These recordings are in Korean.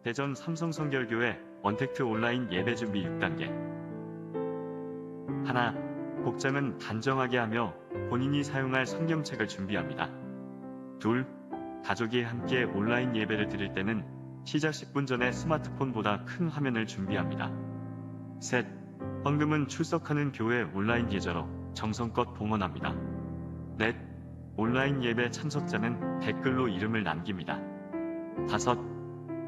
대전 삼성성결교회 언택트 온라인 예배 준비 6단계. 하나, 복장은 단정하게 하며 본인이 사용할 성경책을 준비합니다. 둘, 가족이 함께 온라인 예배를 드릴 때는 시작 10분 전에 스마트폰보다 큰 화면을 준비합니다. 셋, 헌금은 출석하는 교회 온라인 계좌로 정성껏 봉헌합니다. 넷, 온라인 예배 참석자는 댓글로 이름을 남깁니다. 다섯,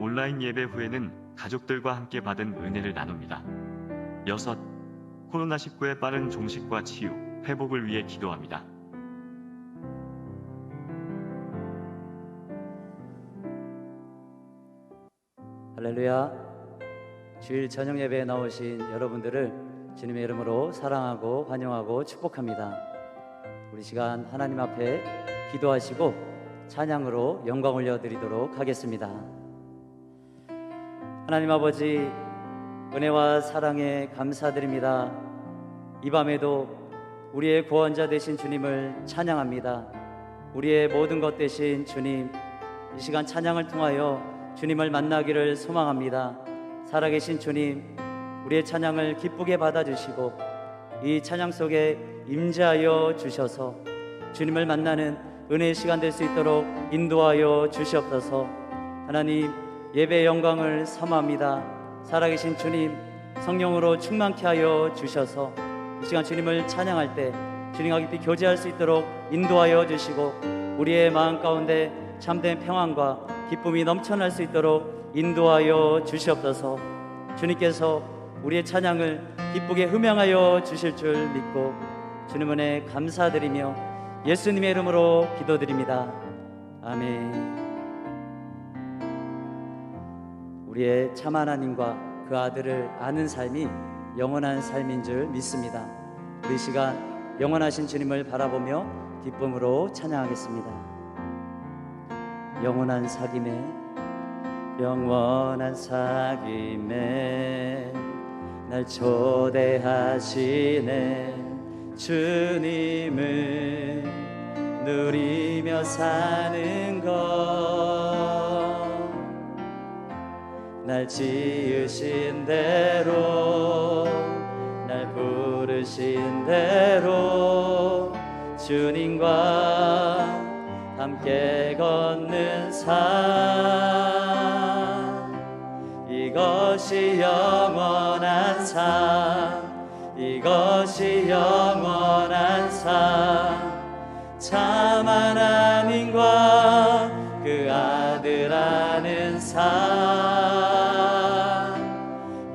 온라인 예배 후에는 가족들과 함께 받은 은혜를 나눕니다. 여섯, 코로나19의 빠른 종식과 치유, 회복을 위해 기도합니다. 할렐루야. 주일 저녁 예배에 나오신 여러분들을 주님의 이름으로 사랑하고 환영하고 축복합니다. 우리 시간 하나님 앞에 기도하시고 찬양으로 영광 올려드리도록 하겠습니다. 하나님 아버지, 은혜와 사랑에 감사드립니다. 이 밤에도 우리의 구원자 되신 주님을 찬양합니다. 우리의 모든 것 되신 주님, 이 시간 찬양을 통하여 주님을 만나기를 소망합니다. 살아계신 주님, 우리의 찬양을 기쁘게 받아주시고 이 찬양 속에 임재하여 주셔서 주님을 만나는 은혜의 시간 될 수 있도록 인도하여 주시옵소서. 하나님, 예배의 영광을 사모합니다. 살아계신 주님, 성령으로 충만케 하여 주셔서 이 시간 주님을 찬양할 때 주님과 깊이 교제할 수 있도록 인도하여 주시고 우리의 마음 가운데 참된 평안과 기쁨이 넘쳐날 수 있도록 인도하여 주시옵소서. 주님께서 우리의 찬양을 기쁘게 흠양하여 주실 줄 믿고 주님 은혜 감사드리며 예수님의 이름으로 기도드립니다. 아멘. 우리의 참 하나님과 그 아들을 아는 삶이 영원한 삶인 줄 믿습니다. 우리 시간 영원하신 주님을 바라보며 기쁨으로 찬양하겠습니다. 영원한 사귐에 날 초대하시네. 주님을 누리며 사는 것, 날 지으신 대로 날 부르신 대로 주님과 함께 걷는 삶, 이것이 영원한 삶, 이것이 영원한 삶. 참 하나님과 그 아들 아는 삶,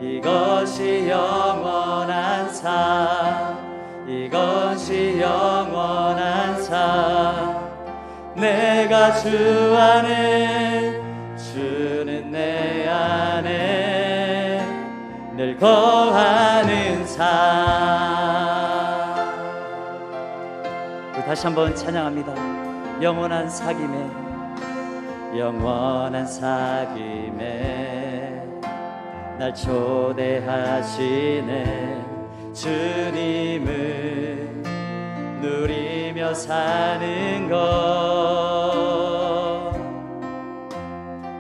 이것이 영원한 삶, 이것이 영원한 삶. 내가 주 안에, 주는 내 안에 늘 거하는 삶. 다시 한번 찬양합니다. 영원한 사귐에, 영원한 사귐에 날 초대하시네. 주님을 누리며 사는 것,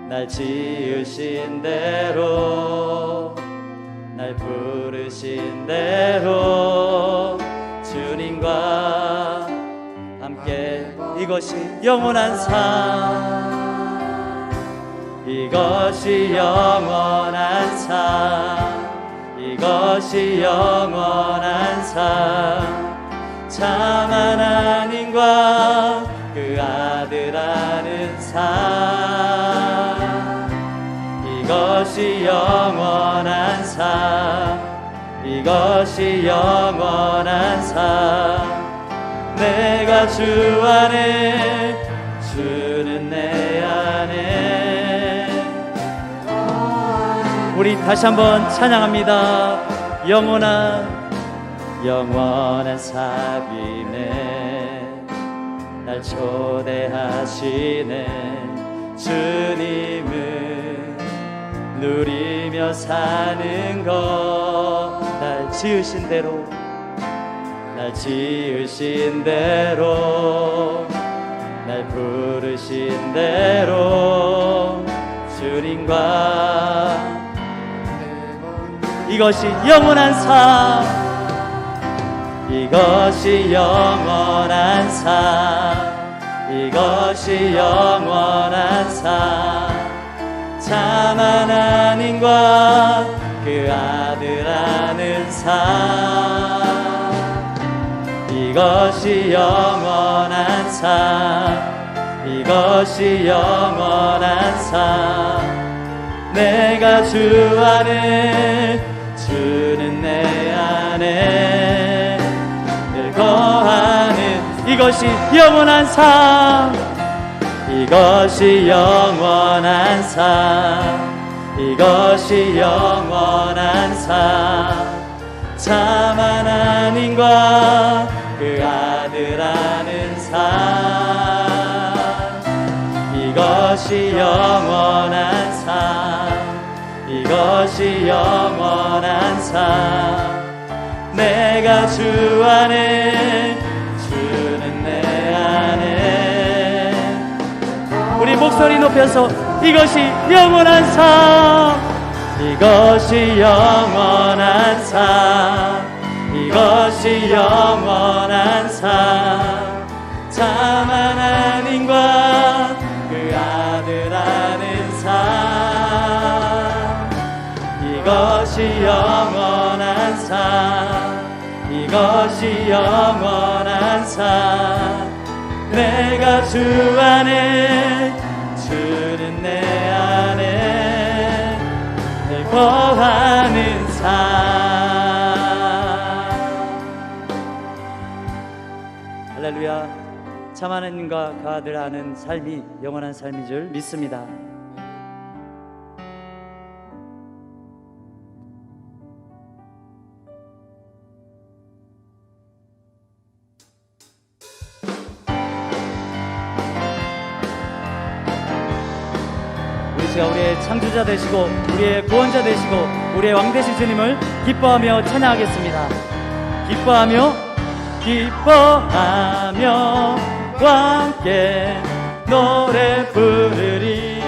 날 지으신 대로 날 부르신 대로 주님과 함께, 이것이 영원한 삶, 이것이 영원한 삶, 이것이 영원한 삶. 참 하나님과 그 아들 아는 삶, 이것이 영원한 삶, 이것이 영원한 삶. 내가 주 안에, 주는 내 안에. 우리 다시 한번 찬양합니다. 영원한 사귐에 날 초대하시네. 주님을 누리며 사는 것, 날 지으신 대로 날 지으신 대로 날 부르신 대로 주님과 이것이 영원한 삶, 이것이 영원한 삶, 이것이 영원한 삶. 참 하나님과 그 아들 아는 삶, 이것이 영원한 삶, 이것이 영원한 삶. 내가 주 안에, 주는 내 안에 늘 거하는 이것이 영원한 삶, 이것이 영원한 삶, 이것이 영원한 삶. 참 하나님과 그 아들 아는 삶, 이것이 영원한 삶, 이것이 영원한 삶. 내가 주 안에, 주는 내 안에. 우리 목소리 높여서 이것이 영원한 삶, 이것이 영원한 삶, 이것이 영원한 삶. 참 하나님과 그 아들 아는 삶, 이것이 영원한 삶, 이것이 영원한 삶. 내가 주 안에, 주는 내 안에 늘 거하는 삶. 할렐루야. 참 하나님과 그 아들 아는 삶이 영원한 삶인 줄 믿습니다. 우리의 창조자 되시고 우리의 구원자 되시고 우리의 왕 되신 주님을 기뻐하며 찬양하겠습니다. 기뻐하며 함께 노래 부르리.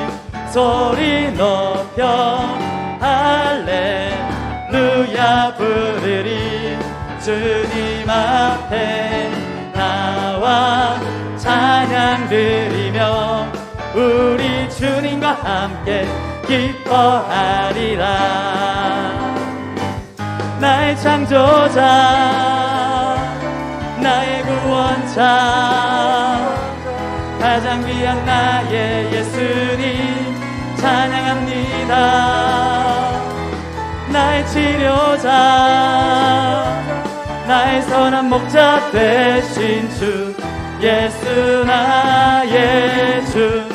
소리 높여 할렐루야 부르리. 주님 앞에 나와 찬양 드리며 우리 주님과 함께 기뻐하리라. 나의 창조자, 나의 구원자, 가장 귀한 나의 예수님 찬양합니다. 나의 치료자, 나의 선한 목자 되신 주 예수 나의 주.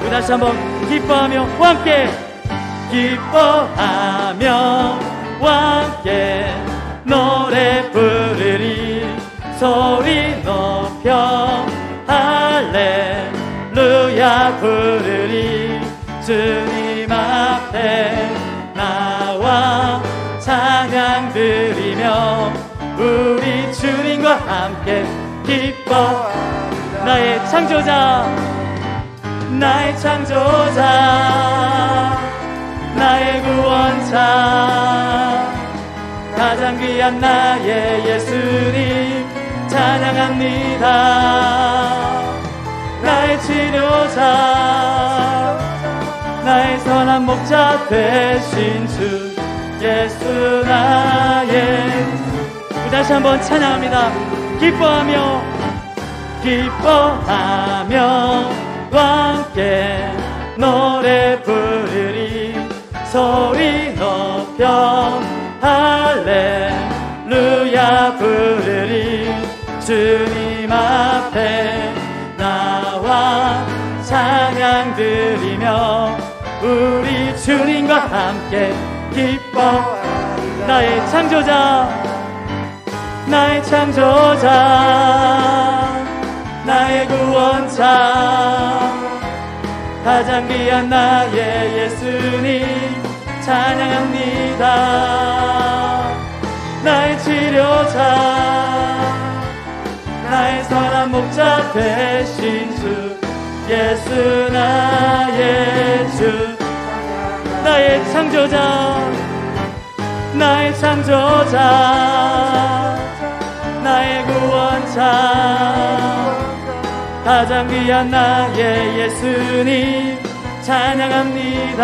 우리 다시 한번 기뻐하며 함께, 기뻐하며 함께 노래 부르리. 소리 높여 할렐루야 부르리. 주님 앞에 나와 찬양 드리며 우리 주님과 함께 기뻐. 나의 창조자, 나의 창조자, 나의 구원자, 가장 귀한 나의 예수님 찬양합니다. 나의 치료자, 나의 선한 목자 되신 주 예수 나의 주. 다시 한번 찬양합니다. 기뻐하며 함께 노래 부르리. 소리 높여 할렐루야 부르리. 주님 앞에 나와 찬양 드리며 우리 주님과 함께 기뻐. 나의 창조자, 나의 창조자, 나의 구원자, 가장 귀한 나의 예수님 찬양합니다. 나의 치료자, 나의 선한 목자 되신 주 예수 나의 주. 나의 창조자, 나의 창조자, 나의 구원자, 가장 귀한 나의 예수님 찬양합니다.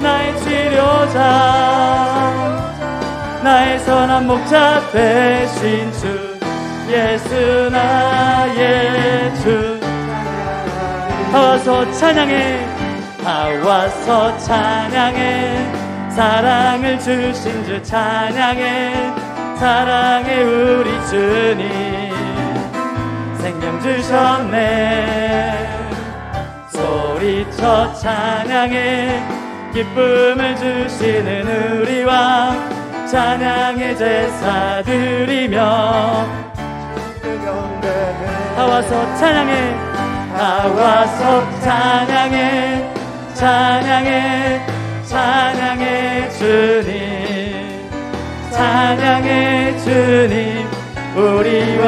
나의 치료자, 나의 선한 목자 되신 주, 예수 나의 주. 다 와서 찬양해, 다 와서 찬양해, 사랑을 주신 주 찬양해, 사랑해 우리 주님 생명 주셨네. 소리쳐 찬양해, 기쁨을 주시는 우리 왕 찬양의 제사 드리며. 다 와서 찬양해, 다 와서 찬양해, 찬양해, 찬양해 주님, 찬양해 주님 우리 왕.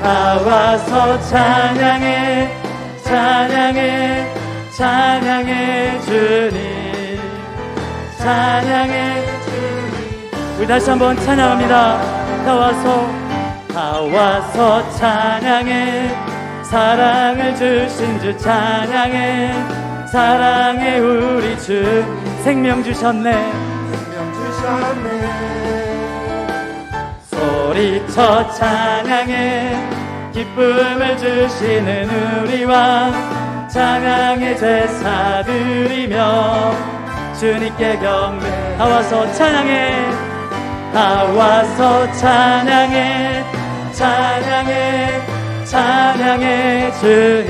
다 와서 찬양해, 찬양해, 찬양해 주님, 찬양해 주님. 우리 다시 한번 찬양합니다. 다 와서 찬양해, 사랑을 주신 주 찬양해, 사랑해 우리 주. 생명 주셨네, 소리쳐 찬양해, 기쁨을 주시는 우리 왕 찬양의 제사 드리며 주님께 경배. 다 와서 찬양해, 다 와서 찬양해, 찬양해, 찬양해 주님,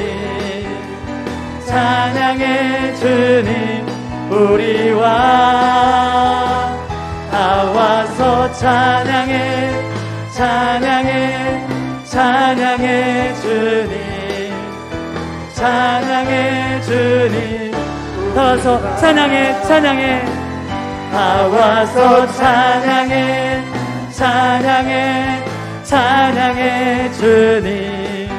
찬양해 주님 우리 왕. 다 와서 찬양해, 찬양해, 찬양해 주님, 찬양해 주님. 다 와서 찬양해, 찬양해, 다 와서 찬양해, 찬양해, 찬양해 주님,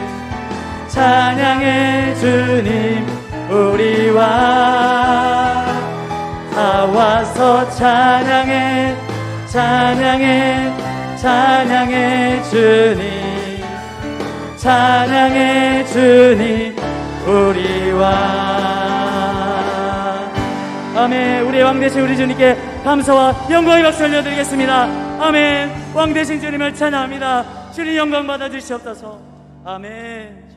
찬양해 주님 우리 왕. 다 와서 찬양해, 찬양해, 찬양해 주님, 찬양해 주님 우리 왕. 아멘. 우리의 왕 되신 우리 주님께 감사와 영광의 박수 올려드리겠습니다. 아멘. 왕 되신 주님을 찬양합니다. 주님 영광 받아 주시옵소서. 아멘.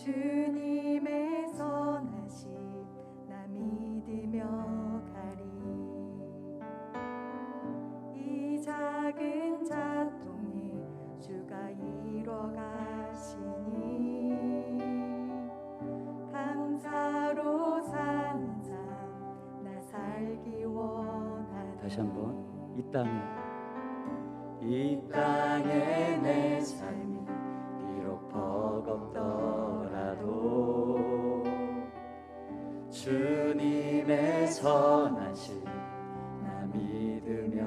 주님의 선하심 나 믿으며 가리. 이 작은 자통에 주가 이뤄 가시니 감사로 사는 삶 나 살기 원하리. 다시 한번 이 땅에 내 삶이 비록 버겁더라도 주님의 선하심 나 믿으며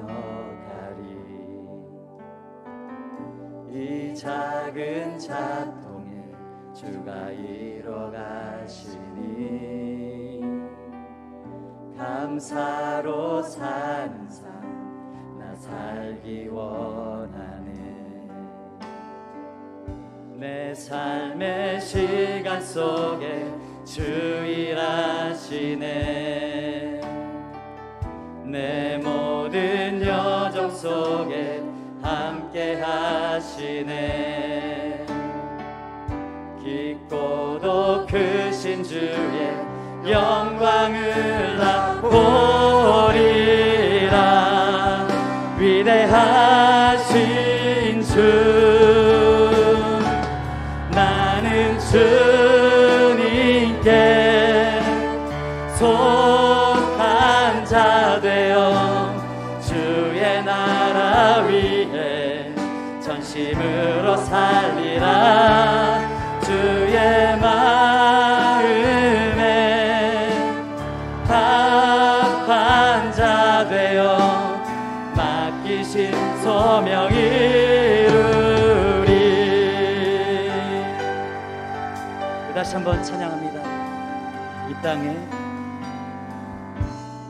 가리. 이 작은 자통에 주가 이뤄 가시니 감사로 사는 삶 나 살기 원하네. 내 삶의 시간 속에 주 일하시네. 내 모든 여정 속에 함께 하시네. 깊고도 크신 주의 영광을 나 보리라. 위대하신 주, 나는 주님께 속한 자 되어 주 전심으로 살리라. 주의 마음에 합한 자 되어 맡기신 소명 이루리. 다시 한번 찬양합니다.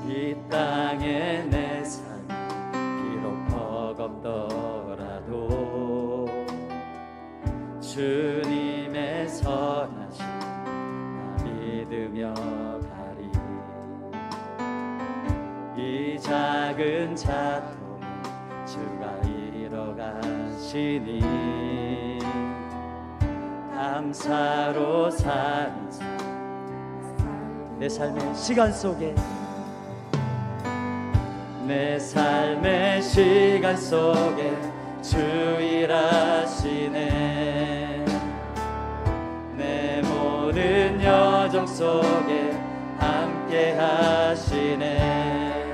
이 땅에 내 삶 비록 버겁더라도 주님의 선하심 나 믿으며 가리. 이 작은 자도 주가 이뤄가시니 감사로 사는 삶. 내 삶의 시간 속에 내 삶의 시간 속에 주 일하시네. 내 모든 여정 속에 함께 하시네.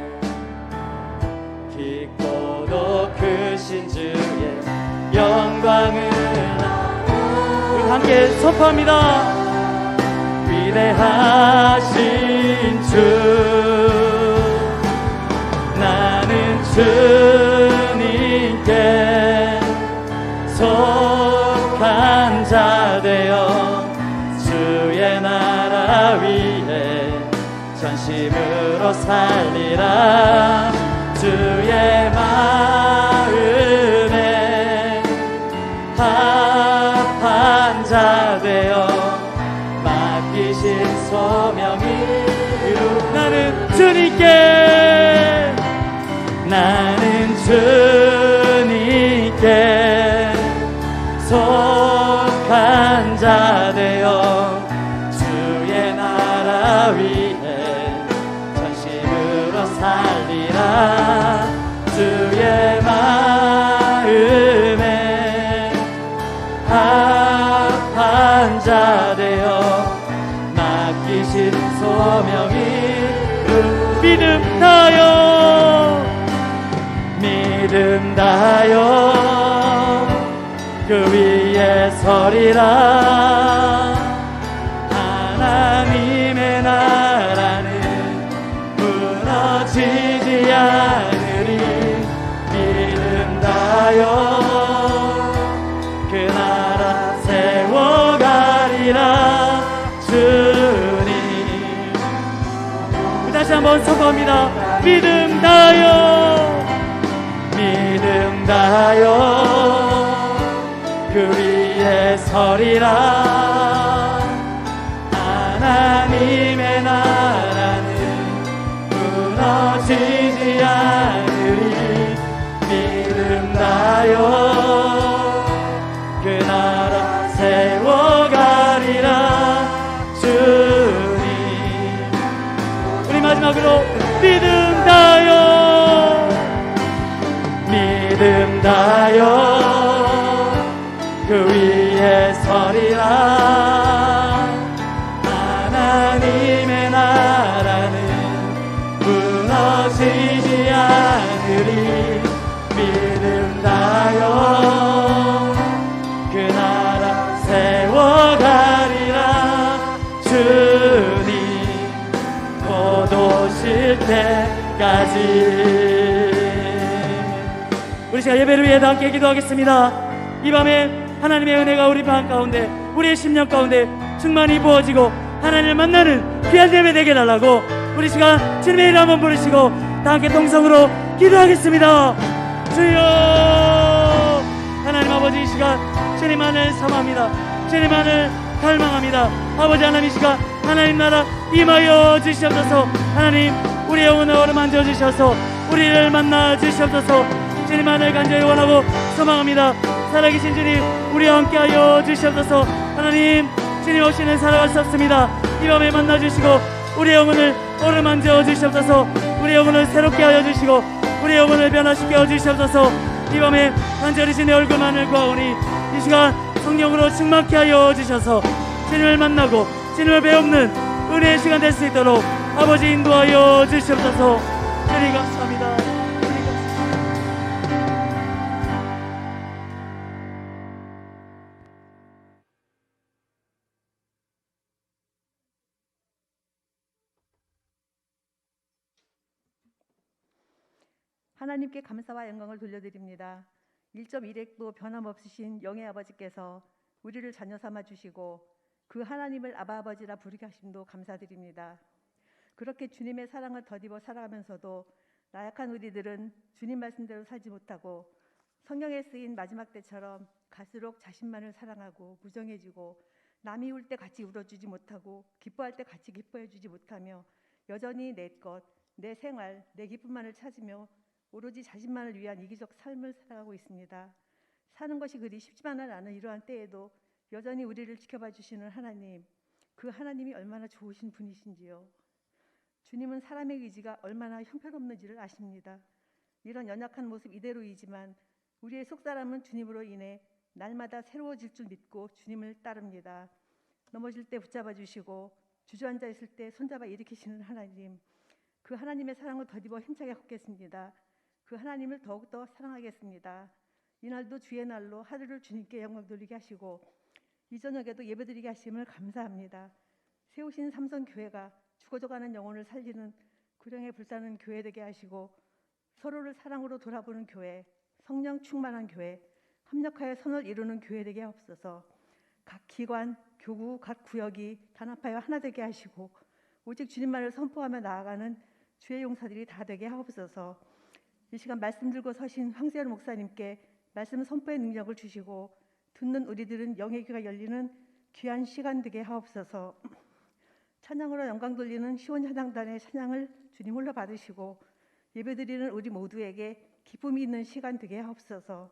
깊고도 크신 주의 영광을 우리 함께 선포합니다. 위대하신 주, 나는 주님께 속한 자 되어 주의 나라 위에 전심으로 살리라. 주의 마음에 합한 자 되어 맡기신 소명이 이루. 나는 주님께 속한 자 되어 주의 나라 위에 전심으로 살리라. 주의 마음에 합한 자 되어 맡기신 소명이 믿음 다여 그 위에 서리라. 하나님의 나라는 무너지지 않으리. 믿음 다여 그 나라 세워가리라. 주님. 다시 한번 선포합니다. 믿음 다여 그 위에 서리라. 하나님의 나라는 무너지지 않으리. 믿음 다여 그 나라 세워가리라. 주님. 우리 마지막으로 믿음 다여 그 위에 서리라. 하나님의 나라는 무너지지 않으리. 믿음 다여 그 나라 세워가리라. 주님 곧 오실 때까지. 우리 시간 예배를 위해 함께 기도하겠습니다. 이 밤에 하나님의 은혜가 우리 방 가운데, 우리의 심령 가운데 충만히 부어지고 하나님을 만나는 귀한 예배 되게 달라고 우리 시간 주님의 이름 한번 부르시고 다 함께 동성으로 기도하겠습니다. 주여. 하나님 아버지, 이 시간 주님만을 사모합니다. 주님만을 갈망합니다. 아버지 하나님, 이 시간 하나님 나라 임하여 주시옵소서. 하나님 우리의 영혼을 어루만져 주셔서 우리를 만나 주시옵소서. 주님만을 간절히 원하고 소망합니다. 살아계신 주님, 우리와 함께하여 주시옵소서. 하나님, 주님 없이는 살아갈 수 없습니다. 이 밤에 만나주시고 우리의 영혼을 어루만져 주시옵소서. 우리의 영혼을 새롭게 하여 주시고 우리의 영혼을 변화시켜 주시옵소서. 이 밤에 간절히 주님의 얼굴만을 구하오니 이 시간 성령으로 충만케 하여 주셔서 주님을 만나고 주님을 배우는 은혜의 시간 될 수 있도록 아버지 인도하여 주시옵소서. 주님 감사합니다. 하나님께 감사와 영광을 돌려드립니다. 1.1핵도 변함없으신 영의 아버지께서 우리를 자녀 삼아 주시고 그 하나님을 아바 아버지라 부르게 하심도 감사드립니다. 그렇게 주님의 사랑을 덧입어 살아가면서도 나약한 우리들은 주님 말씀대로 살지 못하고 성경에 쓰인 마지막 때처럼 갈수록 자신만을 사랑하고 무정해지고 남이 울 때 같이 울어주지 못하고 기뻐할 때 같이 기뻐해주지 못하며 여전히 내 것, 내 생활, 내 기쁨만을 찾으며 오로지 자신만을 위한 이기적 삶을 살아가고 있습니다. 사는 것이 그리 쉽지만은 않은 이러한 때에도 여전히 우리를 지켜봐 주시는 하나님, 그 하나님이 얼마나 좋으신 분이신지요. 주님은 사람의 의지가 얼마나 형편없는지를 아십니다. 이런 연약한 모습 이대로이지만 우리의 속사람은 주님으로 인해 날마다 새로워질 줄 믿고 주님을 따릅니다. 넘어질 때 붙잡아 주시고 주저앉아 있을 때 손잡아 일으키시는 하나님, 그 하나님의 사랑을 덧입어 힘차게 걷겠습니다. 그 하나님을 더욱더 사랑하겠습니다. 이날도 주의 날로 하루를 주님께 영광 돌리게 하시고 이 저녁에도 예배드리게 하심을 감사합니다. 세우신 삼성교회가 죽어져가는 영혼을 살리는 구령에 불사는 교회 되게 하시고 서로를 사랑으로 돌아보는 교회, 성령 충만한 교회, 협력하여 선을 이루는 교회 되게 하옵소서. 각 기관, 교구, 각 구역이 단합하여 하나 되게 하시고 오직 주님만을 선포하며 나아가는 주의 용사들이 다 되게 하옵소서. 이 시간 말씀 들고 서신 황세열 목사님께 말씀 선포의 능력을 주시고 듣는 우리들은 영의 귀가 열리는 귀한 시간 되게 하옵소서. 찬양으로 영광 돌리는 시온 찬양단의 찬양을 주님 홀로 받으시고 예배드리는 우리 모두에게 기쁨이 있는 시간 되게 하옵소서.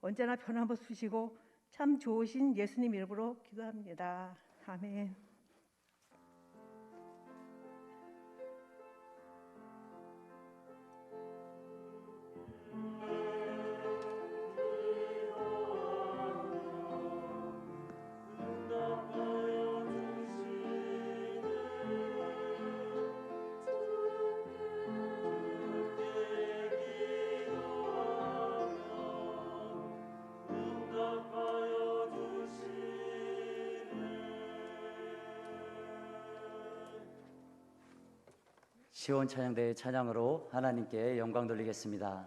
언제나 변함없으시고 참 좋으신 예수님 이름으로 기도합니다. 아멘. 시온 찬양대의 찬양으로 하나님께 영광 돌리겠습니다.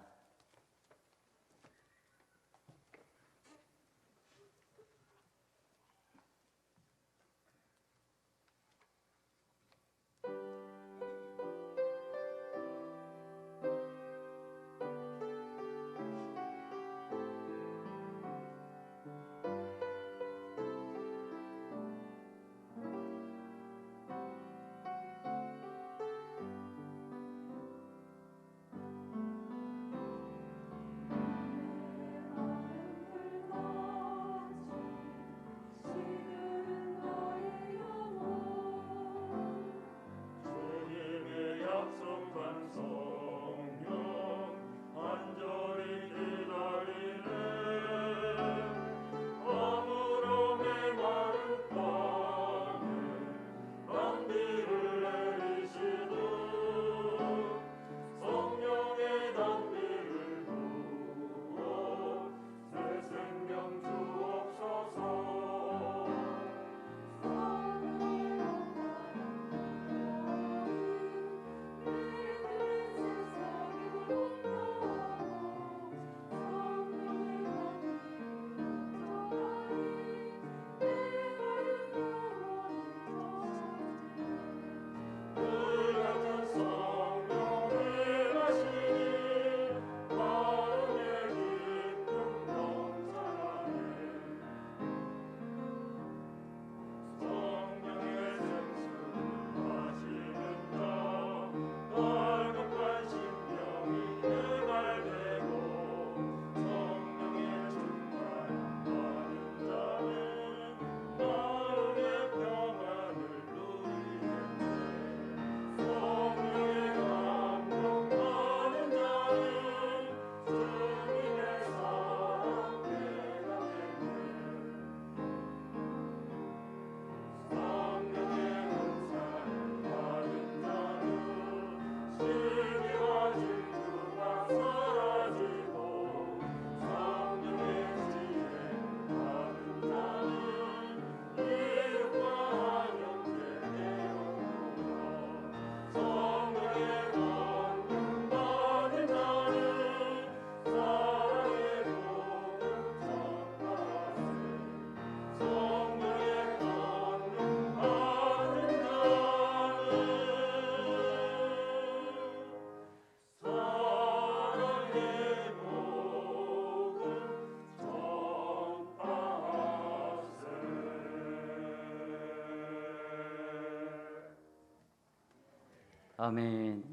아멘.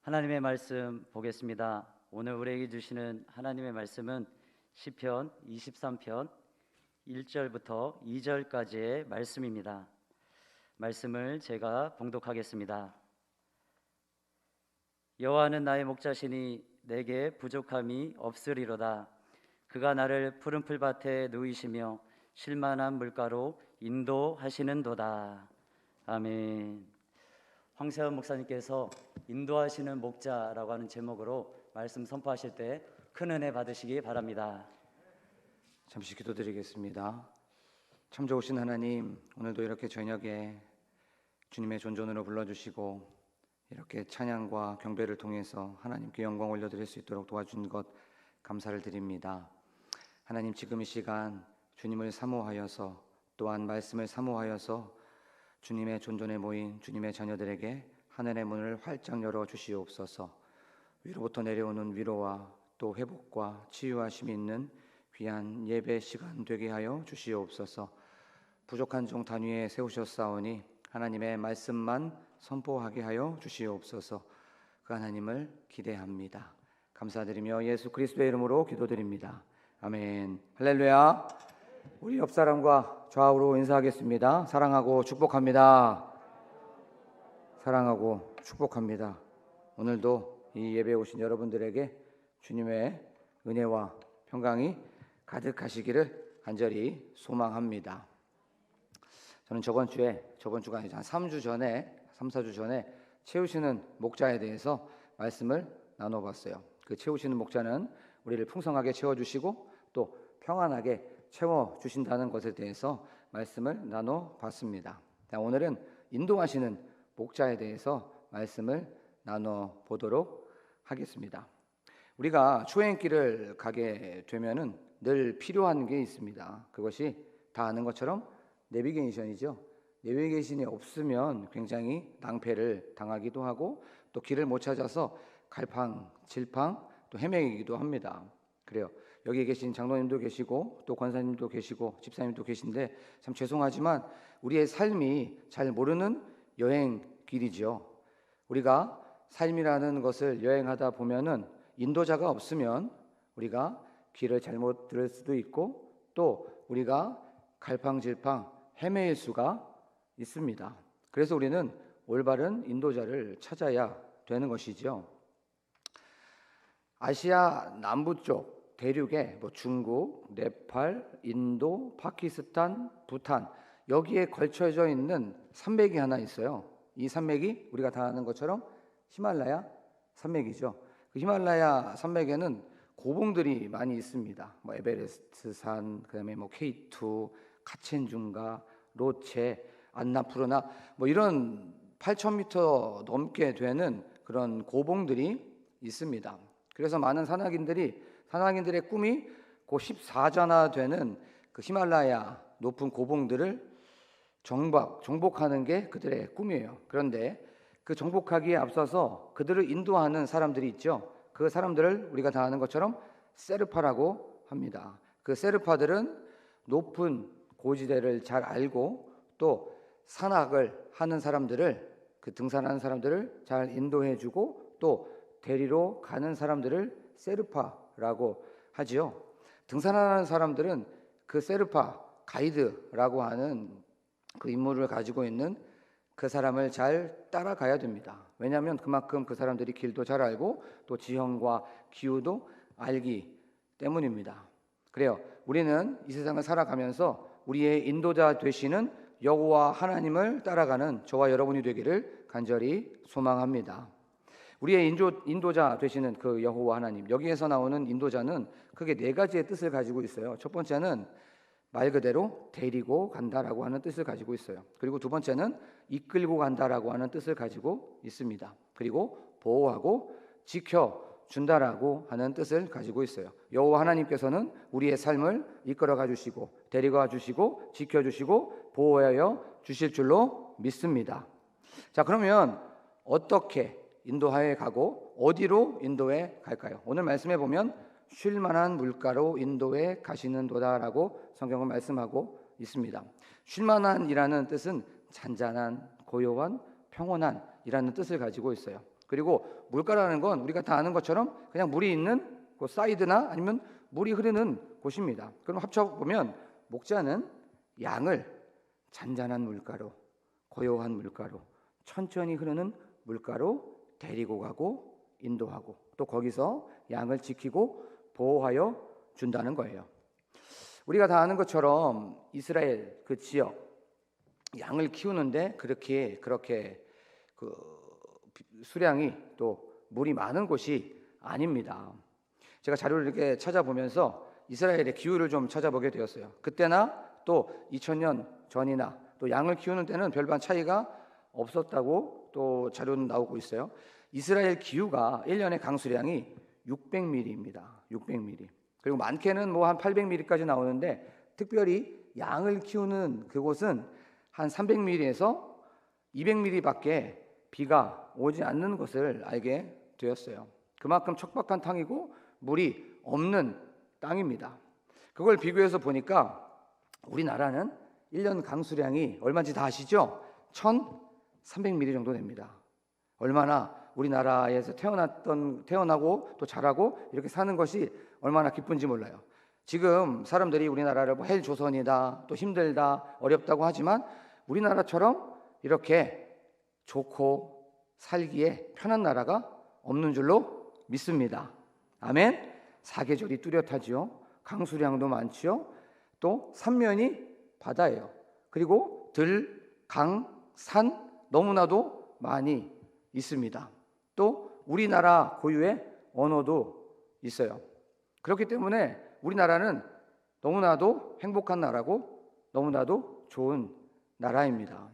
하나님의 말씀 보겠습니다. 오늘 우리에게 주시는 하나님의 말씀은 시편 23편 1절부터 2절까지의 말씀입니다. 말씀을 제가 봉독하겠습니다. 여호와는 나의 목자시니 내게 부족함이 없으리로다. 그가 나를 푸른 풀밭에 누이시며 쉴만한 물가로 인도하시는도다. 아멘. 황세현 목사님께서 인도하시는 목자라고 하는 제목으로 말씀 선포하실 때 큰 은혜 받으시기 바랍니다. 잠시 기도드리겠습니다. 참 좋으신 하나님, 오늘도 이렇게 저녁에 주님의 존존으로 불러주시고 이렇게 찬양과 경배를 통해서 하나님께 영광 올려드릴 수 있도록 도와준 것 감사를 드립니다. 하나님, 지금 이 시간 주님을 사모하여서 또한 말씀을 사모하여서 주님의 존존에 모인 주님의 자녀들에게 하늘의 문을 활짝 열어 주시옵소서. 위로부터 내려오는 위로와 또 회복과 치유하심이 있는 귀한 예배 시간 되게 하여 주시옵소서. 부족한 종 단위에 세우셨사오니 하나님의 말씀만 선포하게 하여 주시옵소서. 그 하나님을 기대합니다. 감사드리며 예수 그리스도의 이름으로 기도드립니다. 아멘. 할렐루야. 우리 옆 사람과 좌우로 인사하겠습니다. 사랑하고 축복합니다. 사랑하고 축복합니다. 오늘도 이 예배에 오신 여러분들에게 주님의 은혜와 평강이 가득하시기를 간절히 소망합니다. 저는 저번 주가 아니죠. 한 3주 전에, 3, 4주 전에 채우시는 목자에 대해서 말씀을 나눠봤어요. 그 채우시는 목자는 우리를 풍성하게 채워주시고 또 평안하게 채워주신다는 것에 대해서 말씀을 나눠봤습니다. 오늘은 인도하시는 목자에 대해서 말씀을 나눠보도록 하겠습니다. 우리가 초행길을 가게 되면은 늘 필요한 게 있습니다. 그것이 다 아는 것처럼 내비게이션이죠. 내비게이션이 없으면 굉장히 낭패를 당하기도 하고 또 길을 못 찾아서 갈팡질팡 또 헤매기도 합니다. 그래요. 여기 계신 장로님도 계시고 또 권사님도 계시고 집사님도 계신데 참 죄송하지만 우리의 삶이 잘 모르는 여행길이죠. 우리가 삶이라는 것을 여행하다 보면은 인도자가 없으면 우리가 길을 잘못 들을 수도 있고 또 우리가 갈팡질팡 헤매일 수가 있습니다. 그래서 우리는 올바른 인도자를 찾아야 되는 것이죠. 아시아 남부 쪽 대륙에 중국, 네팔, 인도, 파키스탄, 부탄 여기에 걸쳐져 있는 산맥이 하나 있어요. 이 산맥이 우리가 다 아는 것처럼 히말라야 산맥이죠. 그 히말라야 산맥에는 고봉들이 많이 있습니다. 에베레스트산, 그다음에 K2, 카첸중가, 로체, 안나푸르나 이런 8,000m 넘게 되는 그런 고봉들이 있습니다. 그래서 많은 산악인들의 꿈이 그 14자나 되는 그 히말라야 높은 고봉들을 정복하는 게 그들의 꿈이에요. 그런데 그 정복하기에 앞서서 그들을 인도하는 사람들이 있죠. 그 사람들을 우리가 다 아는 것처럼 세르파라고 합니다. 그 세르파들은 높은 고지대를 잘 알고 또 산악을 하는 사람들을, 그 등산하는 사람들을 잘 인도해주고 또 데리러 가는 사람들을 세르파라고 하지요. 등산하는 사람들은 그 세르파 가이드라고 하는 그 인물을 가지고 있는 그 사람을 잘 따라가야 됩니다. 왜냐하면 그만큼 그 사람들이 길도 잘 알고 또 지형과 기후도 알기 때문입니다. 그래요. 우리는 이 세상을 살아가면서 우리의 인도자 되시는 여호와 하나님을 따라가는 저와 여러분이 되기를 간절히 소망합니다. 우리의 인도자 되시는 그 여호와 하나님, 여기에서 나오는 인도자는 크게 4가지의 뜻을 가지고 있어요. 첫 번째는 말 그대로 데리고 간다라고 하는 뜻을 가지고 있어요. 그리고 두 번째는 이끌고 간다라고 하는 뜻을 가지고 있습니다. 그리고 보호하고 지켜준다라고 하는 뜻을 가지고 있어요. 여호와 하나님께서는 우리의 삶을 이끌어가 주시고 데리고 주시고 지켜주시고 보호하여 주실 줄로 믿습니다. 자, 그러면 어떻게 인도하여 가고 어디로 인도해 갈까요? 오늘 말씀해 보면 쉴만한 물가로 인도해 가시는도다라고 성경은 말씀하고 있습니다. 쉴만한이라는 뜻은 잔잔한 고요한, 평온한이라는 뜻을 가지고 있어요. 그리고 물가라는 건 우리가 다 아는 것처럼 그냥 물이 있는 그 사이드나 아니면 물이 흐르는 곳입니다. 그럼 합쳐보면 목자는 양을 잔잔한 물가로, 고요한 물가로, 천천히 흐르는 물가로 데리고 가고 인도하고 또 거기서 양을 지키고 보호하여 준다는 거예요. 우리가 다 아는 것처럼 이스라엘 그 지역 양을 키우는데 그렇게 그 수량이 또 물이 많은 곳이 아닙니다. 제가 자료를 이렇게 찾아보면서 이스라엘의 기후를 좀 찾아보게 되었어요. 그때나 또 2000년 전이나 또 양을 키우는 때는 별반 차이가 없었다고 또 자료는 나오고 있어요. 이스라엘 기후가 1년의 강수량이 600mm입니다. 600mm. 그리고 많게는 뭐 한 800mm까지 나오는데 특별히 양을 키우는 그곳은 한 300mm에서 200mm밖에 비가 오지 않는 것을 알게 되었어요. 그만큼 척박한 땅이고 물이 없는 땅입니다. 그걸 비교해서 보니까 우리나라는 1년 강수량이 얼마인지 다 아시죠? 1300mm 정도 됩니다. 얼마나 우리나라에서 태어나고 또 자라고 이렇게 사는 것이 얼마나 기쁜지 몰라요. 지금 사람들이 우리나라를 뭐 헬조선이다, 또 힘들다, 어렵다고 하지만 우리나라처럼 이렇게 좋고 살기에 편한 나라가 없는 줄로 믿습니다. 아멘. 사계절이 뚜렷하지요. 강수량도 많지요. 또 삼면이 바다예요. 그리고 들, 강, 산 너무나도 많이 있습니다. 또 우리나라 고유의 언어도 있어요. 그렇기 때문에 우리나라는 너무나도 행복한 나라고 너무나도 좋은 나라입니다.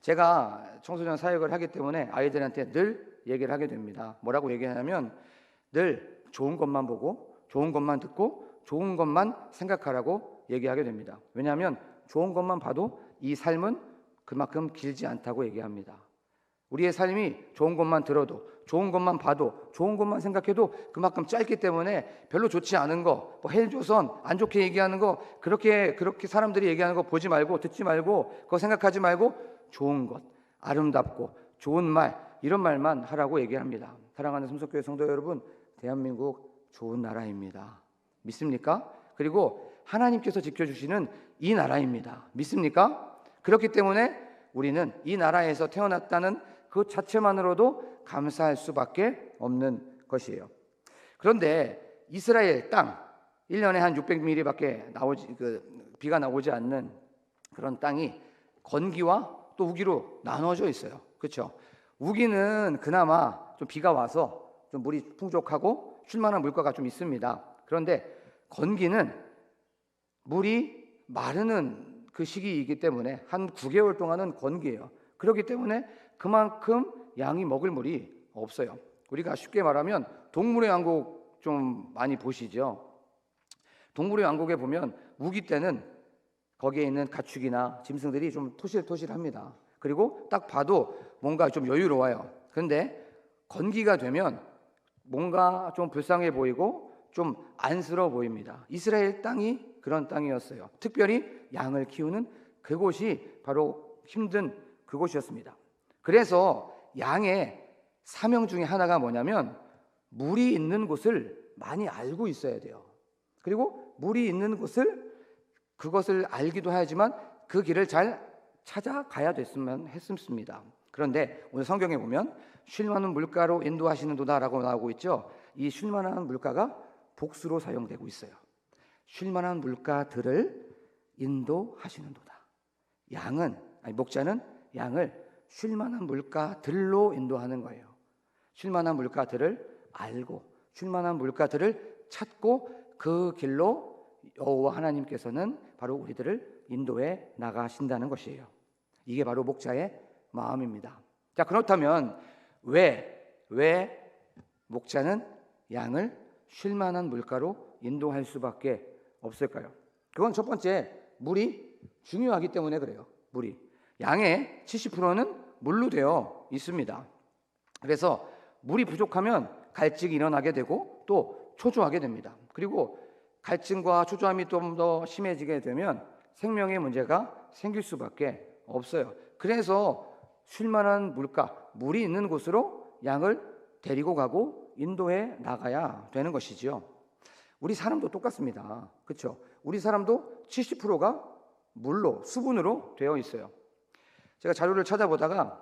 제가 청소년 사역을 하기 때문에 아이들한테 늘 얘기를 하게 됩니다. 뭐라고 얘기하냐면 늘 좋은 것만 보고 좋은 것만 듣고 좋은 것만 생각하라고 얘기하게 됩니다. 왜냐하면 좋은 것만 봐도 이 삶은 그만큼 길지 않다고 얘기합니다. 우리의 삶이 좋은 것만 들어도 좋은 것만 봐도 좋은 것만 생각해도 그만큼 짧기 때문에 별로 좋지 않은 거, 뭐 헬조선 안 좋게 얘기하는 거 그렇게 사람들이 얘기하는 거 보지 말고 듣지 말고 그거 생각하지 말고 좋은 것, 아름답고 좋은 말 이런 말만 하라고 얘기합니다. 사랑하는 삼석교회 성도 여러분, 대한민국 좋은 나라입니다. 믿습니까? 그리고 하나님께서 지켜주시는 이 나라입니다. 믿습니까? 그렇기 때문에 우리는 이 나라에서 태어났다는 그 자체만으로도 감사할 수밖에 없는 것이에요. 그런데 이스라엘 땅 1년에 한 600mm밖에 비가 나오지 않는 그런 땅이 건기와 또 우기로 나눠져 있어요. 그렇죠? 우기는 그나마 좀 비가 와서 좀 물이 풍족하고 쉴만한 물가가 좀 있습니다. 그런데 건기는 물이 마르는 그 시기이기 때문에 한 9개월 동안은 건기예요. 그렇기 때문에 그만큼 양이 먹을 물이 없어요. 우리가 쉽게 말하면 동물의 왕국 좀 많이 보시죠. 동물의 왕국에 보면 우기 때는 거기에 있는 가축이나 짐승들이 좀 토실토실합니다. 그리고 딱 봐도 뭔가 좀 여유로워요. 그런데 건기가 되면 뭔가 좀 불쌍해 보이고 좀 안쓰러워 보입니다. 이스라엘 땅이 그런 땅이었어요. 특별히 양을 키우는 그곳이 바로 힘든 그곳이었습니다. 그래서 양의 사명 중에 하나가 뭐냐면 물이 있는 곳을 많이 알고 있어야 돼요. 그리고 물이 있는 그것을 알기도 하지만 그 길을 잘 찾아가야 됐으면 했습니다. 그런데 오늘 성경에 보면 쉴만한 물가로 인도하시는도다라고 나오고 있죠. 이 쉴만한 물가가 복수로 사용되고 있어요. 쉴만한 물가들을 인도하시는도다. 목자는 양을 쉴만한 물가들로 인도하는 거예요. 쉴만한 물가들을 알고 쉴만한 물가들을 찾고 그 길로 여호와 하나님께서는 바로 우리들을 인도해 나가신다는 것이에요. 이게 바로 목자의 마음입니다. 자, 그렇다면 왜 목자는 양을 쉴만한 물가로 인도할 수밖에 없을까요? 그건 첫 번째, 물이 중요하기 때문에 그래요. 물이. 양의 70%는 물로 되어 있습니다. 그래서 물이 부족하면 갈증이 일어나게 되고 또 초조하게 됩니다. 그리고 갈증과 초조함이 좀 더 심해지게 되면 생명의 문제가 생길 수밖에 없어요. 그래서 쉴만한 물가, 물이 있는 곳으로 양을 데리고 가고 인도해 나가야 되는 것이지요. 우리 사람도 똑같습니다. 그렇죠? 우리 사람도 70%가 물로, 수분으로 되어 있어요. 제가 자료를 찾아보다가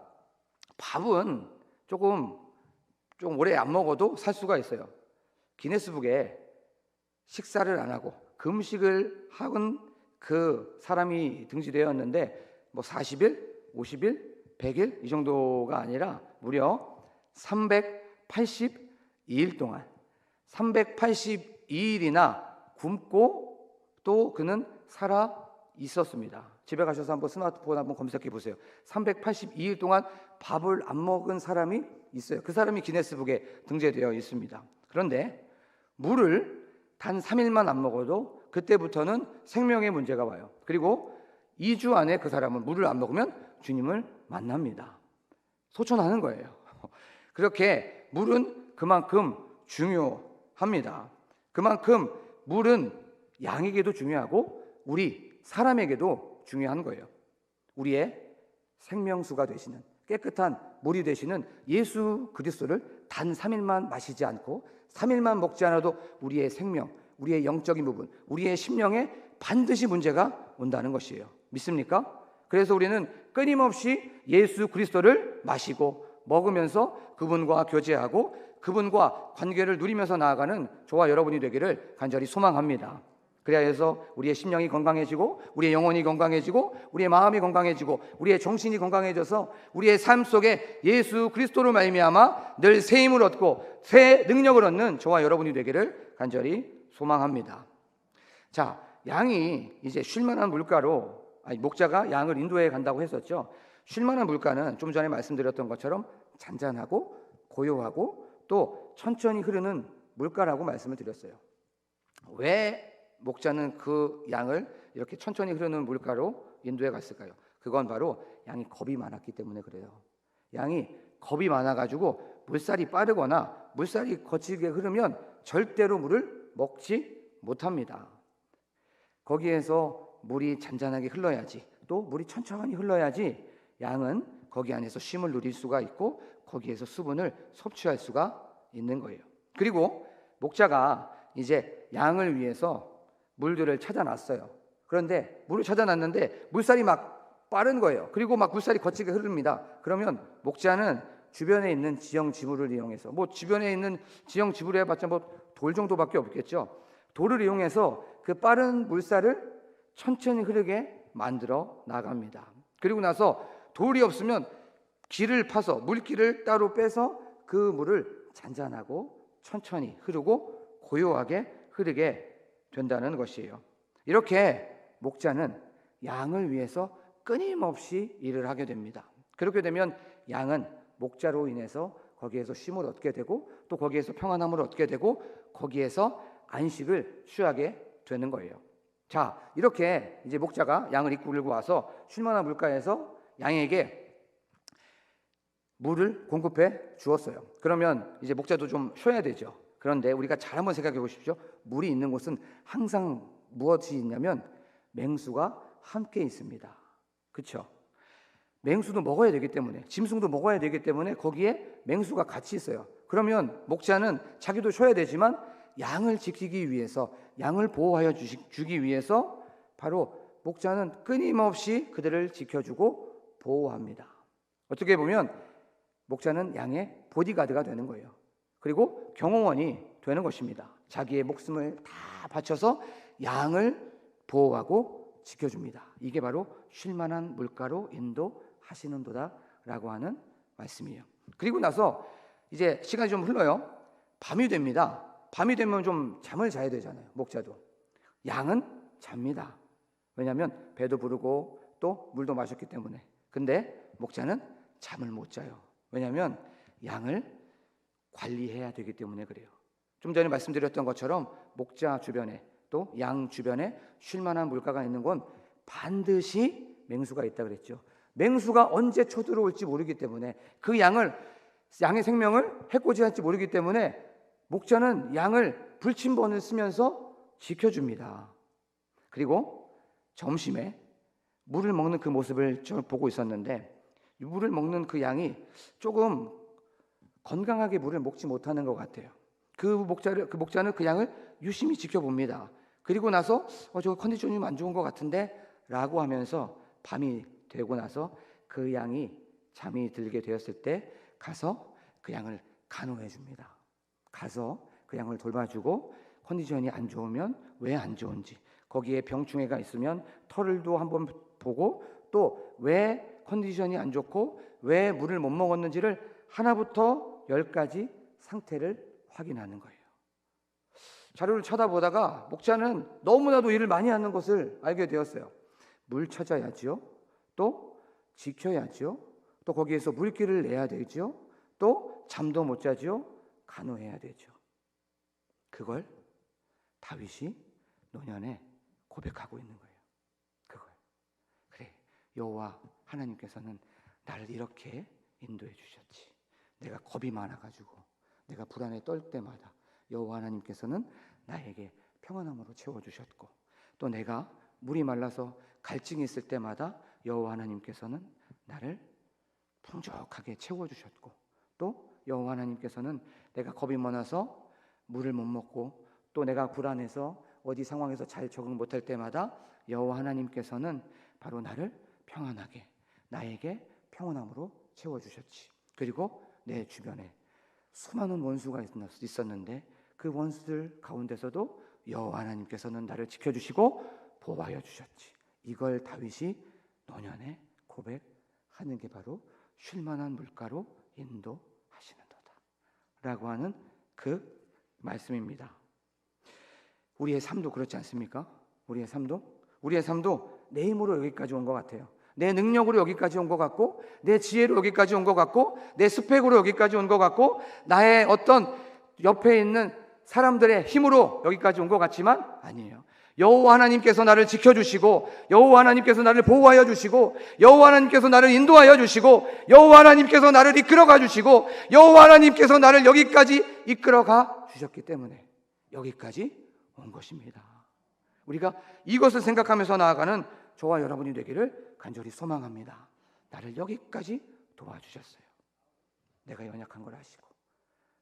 밥은 좀 오래 안 먹어도 살 수가 있어요. 기네스북에 식사를 안 하고 금식을 하는 그 사람이 등재되었는데 40일, 50일, 100일 이 정도가 아니라 무려 382일 동안 382일이나 굶고 또 그는 살아 있었습니다. 집에 가셔서 한번 스마트폰 한번 검색해 보세요. 382일 동안 밥을 안 먹은 사람이 있어요. 그 사람이 기네스북에 등재되어 있습니다. 그런데 물을 단 3일만 안 먹어도 그때부터는 생명의 문제가 와요. 그리고 2주 안에 그 사람은 물을 안 먹으면 주님을 만납니다. 소천하는 거예요. 그렇게 물은 그만큼 중요합니다. 그만큼 물은 양에게도 중요하고 우리 사람에게도 중요한 거예요. 우리의 생명수가 되시는 깨끗한 물이 되시는 예수 그리스도를 단 3일만 마시지 않고 3일만 먹지 않아도 우리의 생명, 우리의 영적인 부분, 우리의 심령에 반드시 문제가 온다는 것이에요. 믿습니까? 그래서 우리는 끊임없이 예수 그리스도를 마시고 먹으면서 그분과 교제하고 그분과 관계를 누리면서 나아가는 저와 여러분이 되기를 간절히 소망합니다. 그래야 해서 우리의 심령이 건강해지고 우리의 영혼이 건강해지고 우리의 마음이 건강해지고 우리의 정신이 건강해져서 우리의 삶 속에 예수 그리스도로 말미암아 늘 새 힘을 얻고 새 능력을 얻는 저와 여러분이 되기를 간절히 소망합니다. 자, 양이 이제 쉴만한 물가로 목자가 양을 인도해 간다고 했었죠. 쉴만한 물가는 좀 전에 말씀드렸던 것처럼 잔잔하고 고요하고 또 천천히 흐르는 물가라고 말씀을 드렸어요. 왜 목자는 그 양을 이렇게 천천히 흐르는 물가로 인도해 갔을까요? 그건 바로 양이 겁이 많았기 때문에 그래요. 양이 겁이 많아가지고 물살이 빠르거나 물살이 거칠게 흐르면 절대로 물을 먹지 못합니다. 거기에서 물이 잔잔하게 흘러야지, 또 물이 천천히 흘러야지 양은 거기 안에서 쉼을 누릴 수가 있고 거기에서 수분을 섭취할 수가 있는 거예요. 그리고 목자가 이제 양을 위해서 물들을 찾아놨어요. 그런데 물을 찾아놨는데 물살이 막 빠른 거예요. 그리고 막 물살이 거칠게 흐릅니다. 그러면 목자는 주변에 있는 지형 지물을 이용해서 주변에 있는 지형 지물을 해봤자 돌 정도밖에 없겠죠. 돌을 이용해서 그 빠른 물살을 천천히 흐르게 만들어 나갑니다. 그리고 나서 돌이 없으면 길을 파서 물길을 따로 빼서 그 물을 잔잔하고 천천히 흐르고 고요하게 흐르게 된다는 것이에요. 이렇게 목자는 양을 위해서 끊임없이 일을 하게 됩니다. 그렇게 되면 양은 목자로 인해서 거기에서 쉼을 얻게 되고 또 거기에서 평안함을 얻게 되고 거기에서 안식을 취하게 되는 거예요. 자, 이렇게 이제 목자가 양을 이끌고 와서 쉴만한 물가에서 양에게 물을 공급해 주었어요. 그러면 이제 목자도 좀 쉬어야 되죠. 그런데 우리가 잘 한번 생각해 보십시오. 물이 있는 곳은 항상 무엇이 있냐면 맹수가 함께 있습니다. 그렇죠? 맹수도 먹어야 되기 때문에, 짐승도 먹어야 되기 때문에 거기에 맹수가 같이 있어요. 그러면 목자는 자기도 쉬어야 되지만 양을 지키기 위해서, 양을 보호하여 주기 위해서 바로 목자는 끊임없이 그들을 지켜주고 보호합니다. 어떻게 보면 목자는 양의 보디가드가 되는 거예요. 그리고 경호원이 되는 것입니다. 자기의 목숨을 다 바쳐서 양을 보호하고 지켜줍니다. 이게 바로 쉴만한 물가로 인도하시는도다라고 하는 말씀이에요. 그리고 나서 이제 시간이 좀 흘러요. 밤이 됩니다. 밤이 되면 좀 잠을 자야 되잖아요. 목자도. 양은 잡니다. 왜냐하면 배도 부르고 또 물도 마셨기 때문에. 근데 목자는 잠을 못 자요. 왜냐하면 양을 관리해야 되기 때문에 그래요. 좀 전에 말씀드렸던 것처럼 목자 주변에 또 양 주변에 쉴만한 물가가 있는 건 반드시 맹수가 있다 그랬죠. 맹수가 언제 쳐들어올지 모르기 때문에 그 양의 생명을 해코지할지 모르기 때문에 목자는 양을 불침번을 쓰면서 지켜줍니다. 그리고 점심에 물을 먹는 그 모습을 좀 보고 있었는데 물을 먹는 그 양이 조금 건강하게 물을 먹지 못하는 것 같아요. 그 목자는 그 양을 유심히 지켜봅니다. 그리고 나서 저 컨디션이 좀 안 좋은 것 같은데 라고 하면서 밤이 되고 나서 그 양이 잠이 들게 되었을 때 가서 그 양을 간호해 줍니다. 가서 그 양을 돌봐주고 컨디션이 안 좋으면 왜 안 좋은지, 거기에 병충해가 있으면 털도 한번 보고 또 왜 컨디션이 안 좋고 왜 물을 못 먹었는지를 하나부터 10까지 상태를 확인하는 거예요. 자료를 쳐다보다가 목자는 너무나도 일을 많이 하는 것을 알게 되었어요. 물 찾아야지요. 또 지켜야지요. 또 거기에서 물기를 내야 되지요. 또 잠도 못 자지요. 간호해야 되죠. 그걸 다윗이 노년에 고백하고 있는 거예요. 그걸. 그래, 여호와 하나님께서는 나를 이렇게 인도해 주셨지. 내가 겁이 많아가지고 내가 불안에 떨 때마다 여호와 하나님께서는 나에게 평안함으로 채워주셨고, 또 내가 물이 말라서 갈증이 있을 때마다 여호와 하나님께서는 나를 풍족하게 채워주셨고, 또 여호와 하나님께서는 내가 겁이 많아서 물을 못 먹고 또 내가 불안해서 어디 상황에서 잘 적응 못할 때마다 여호와 하나님께서는 바로 나를 평안하게, 나에게 평안함으로 채워주셨지. 그리고 내 주변에 수많은 원수가 있었는데 그 원수들 가운데서도 여호와 하나님께서는 나를 지켜주시고 보호하여 주셨지. 이걸 다윗이 노년에 고백하는 게 바로 쉴만한 물가로 인도하시는도다 라고 하는 그 말씀입니다. 우리의 삶도 그렇지 않습니까? 우리의 삶도 내 힘으로 여기까지 온 것 같아요. 내 능력으로 여기까지 온 것 같고, 내 지혜로 여기까지 온 것 같고, 내 스펙으로 여기까지 온 것 같고, 나의 어떤 옆에 있는 사람들의 힘으로 여기까지 온 것 같지만 아니에요. 여호와 하나님께서 나를 지켜주시고, 여호와 하나님께서 나를 보호하여 주시고, 여호와 하나님께서 나를 인도하여 주시고, 여호와 하나님께서 나를 이끌어가 주시고, 여호와 하나님께서 나를 여기까지 이끌어가 주셨기 때문에 여기까지 온 것입니다. 우리가 이것을 생각하면서 나아가는 저와 여러분이 되기를 간절히 소망합니다. 나를 여기까지 도와주셨어요. 내가 연약한 걸 아시고,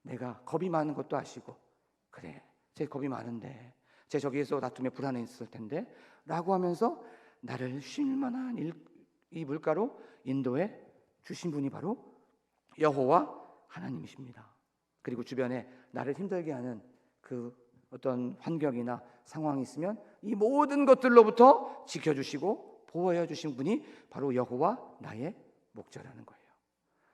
내가 겁이 많은 것도 아시고, 그래, 제 겁이 많은데, 제 저기에서 다툼에 불안해 있을 텐데 라고 하면서 나를 쉴만한 이 물가로 인도해 주신 분이 바로 여호와 하나님이십니다. 그리고 주변에 나를 힘들게 하는 그 어떤 환경이나 상황이 있으면 이 모든 것들로부터 지켜주시고 보호해 주신 분이 바로 여호와 나의 목자라는 거예요.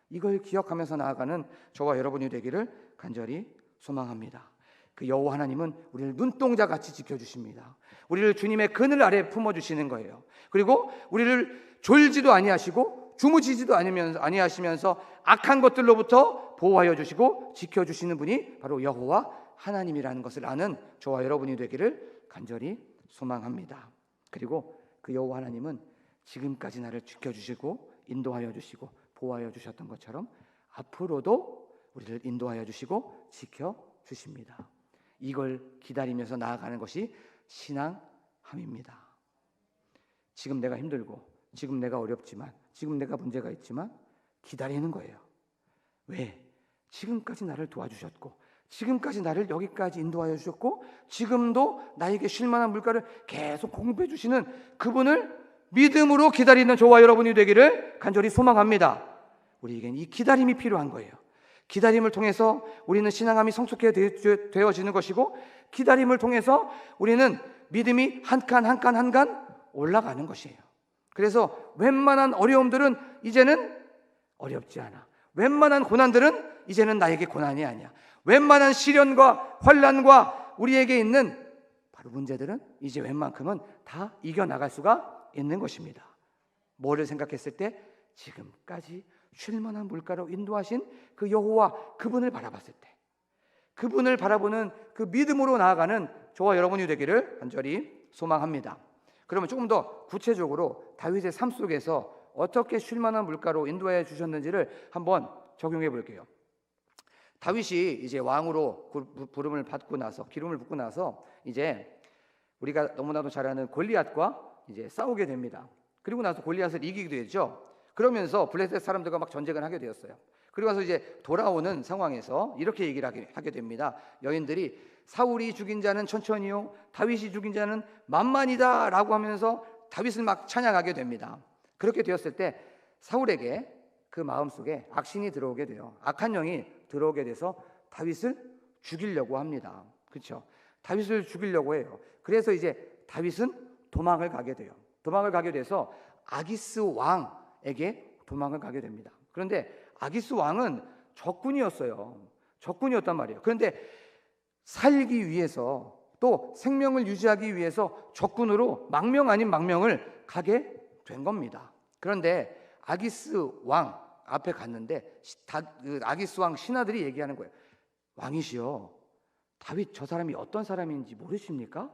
이걸 기억하면서 나아가는 저와 여러분이 되기를 간절히 소망합니다. 그 여호와 하나님은 우리를 눈동자같이 지켜주십니다. 우리를 주님의 그늘 아래 품어주시는 거예요. 그리고 우리를 졸지도 아니하시고 주무시지도 아니하시면서 악한 것들로부터 보호하여 주시고 지켜주시는 분이 바로 여호와 하나님이라는 것을 아는 저와 여러분이 되기를 간절히 소망합니다. 그리고 그 여호와 하나님은 지금까지 나를 지켜주시고 인도하여 주시고 보호하여 주셨던 것처럼 앞으로도 우리를 인도하여 주시고 지켜주십니다. 이걸 기다리면서 나아가는 것이 신앙함입니다. 지금 내가 힘들고, 지금 내가 어렵지만, 지금 내가 문제가 있지만 기다리는 거예요. 왜? 지금까지 나를 도와주셨고, 지금까지 나를 여기까지 인도하여 주셨고, 지금도 나에게 쉴만한 물가를 계속 공급해 주시는 그분을 믿음으로 기다리는 저와 여러분이 되기를 간절히 소망합니다. 우리에겐 이 기다림이 필요한 거예요. 기다림을 통해서 우리는 신앙함이 성숙해 되어지는 것이고, 기다림을 통해서 우리는 믿음이 한 칸 한 칸 한 칸 올라가는 것이에요. 그래서 웬만한 어려움들은 이제는 어렵지 않아. 웬만한 고난들은 이제는 나에게 고난이 아니야. 웬만한 시련과 환난과 우리에게 있는 바로 문제들은 이제 웬만큼은 다 이겨나갈 수가 있는 것입니다. 뭐를 생각했을 때? 지금까지 쉴만한 물가로 인도하신 그 여호와, 그분을 바라봤을 때, 그분을 바라보는 그 믿음으로 나아가는 저와 여러분이 되기를 간절히 소망합니다. 그러면 조금 더 구체적으로 다윗의 삶 속에서 어떻게 쉴만한 물가로 인도해 주셨는지를 한번 적용해 볼게요. 다윗이 이제 왕으로 부름을 받고 나서, 기름을 붓고 나서 이제 우리가 너무나도 잘 아는 골리앗과 이제 싸우게 됩니다. 그리고 나서 골리앗을 이기게 되죠. 그러면서 블레셋 사람들과 막 전쟁을 하게 되었어요. 그리고 나서 이제 돌아오는 상황에서 이렇게 얘기를 하게 됩니다. 여인들이 사울이 죽인 자는 천천히요, 다윗이 죽인 자는 만만이다 라고 하면서 다윗을 막 찬양하게 됩니다. 그렇게 되었을 때 사울에게 그 마음속에 악신이 들어오게 돼요. 악한 영이 들어오게 돼서 다윗을 죽이려고 합니다. 그렇죠? 다윗을 죽이려고 해요. 그래서 이제 다윗은 도망을 가게 돼요. 도망을 가게 돼서 아기스 왕에게 도망을 가게 됩니다. 그런데 아기스 왕은 적군이었어요. 적군이었단 말이에요. 그런데 살기 위해서 또 생명을 유지하기 위해서 적군으로 망명 아닌 망명을 가게 된 겁니다. 그런데 아기스 왕 앞에 갔는데 아기스 왕 신하들이 얘기하는 거예요. 왕이시여, 다윗 저 사람이 어떤 사람인지 모르십니까?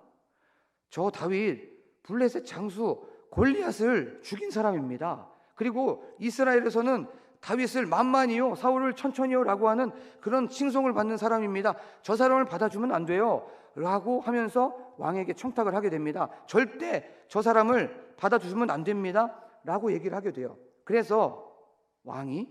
저 다윗 블레셋 장수 골리앗을 죽인 사람입니다. 그리고 이스라엘에서는 다윗을 만만히요, 사울을 천천히요 라고 하는 그런 칭송을 받는 사람입니다. 저 사람을 받아주면 안 돼요 라고 하면서 왕에게 청탁을 하게 됩니다. 절대 저 사람을 받아주시면 안 됩니다 라고 얘기를 하게 돼요. 그래서 왕이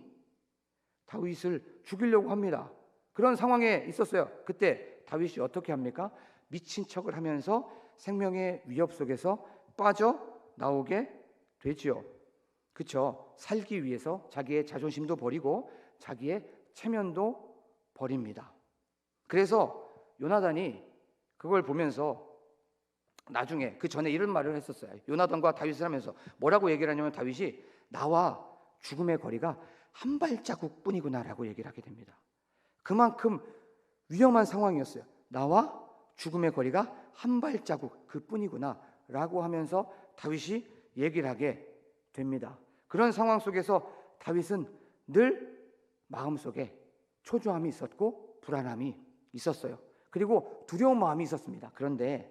다윗을 죽이려고 합니다. 그런 상황에 있었어요. 그때 다윗이 어떻게 합니까? 미친 척을 하면서 생명의 위협 속에서 빠져나오게 되지요. 그렇죠? 살기 위해서 자기의 자존심도 버리고 자기의 체면도 버립니다. 그래서 요나단이 그걸 보면서 나중에 그 전에 이런 말을 했었어요. 요나단과 다윗을 하면서 뭐라고 얘기를 하냐면 다윗이 나와 죽음의 거리가 한 발자국 뿐이구나라고 얘기를 하게 됩니다. 그만큼 위험한 상황이었어요. 나와 죽음의 거리가 한 발자국 그뿐이구나 라고 하면서 다윗이 얘기를 하게 됩니다. 그런 상황 속에서 다윗은 늘 마음속에 초조함이 있었고 불안함이 있었어요. 그리고 두려운 마음이 있었습니다. 그런데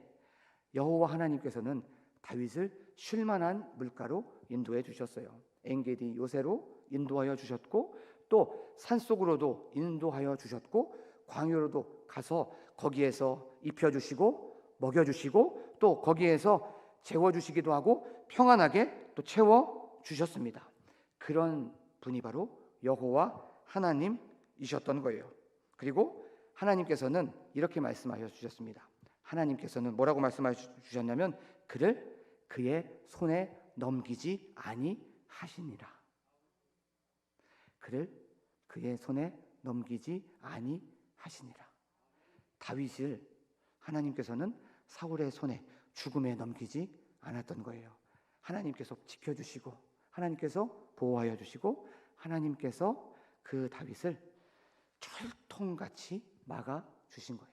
여호와 하나님께서는 다윗을 쉴만한 물가로 인도해 주셨어요. 엔게디 요새로 인도하여 주셨고 또 산속으로도 인도하여 주셨고 광야로도 가서 거기에서 입혀주시고 먹여주시고 또 거기에서 재워주시기도 하고 평안하게 또 채워주셨습니다. 그런 분이 바로 여호와 하나님이셨던 거예요. 그리고 하나님께서는 이렇게 말씀하여 주셨습니다. 하나님께서는 뭐라고 말씀하여 주셨냐면 그를 그의 손에 넘기지 아니하시니라. 그를 그의 손에 넘기지 아니하시니라. 다윗을 하나님께서는 사울의 손에 죽음에 넘기지 않았던 거예요. 하나님께서 지켜주시고 하나님께서 보호하여 주시고 하나님께서 그 다윗을 철통같이 막아주신 거예요.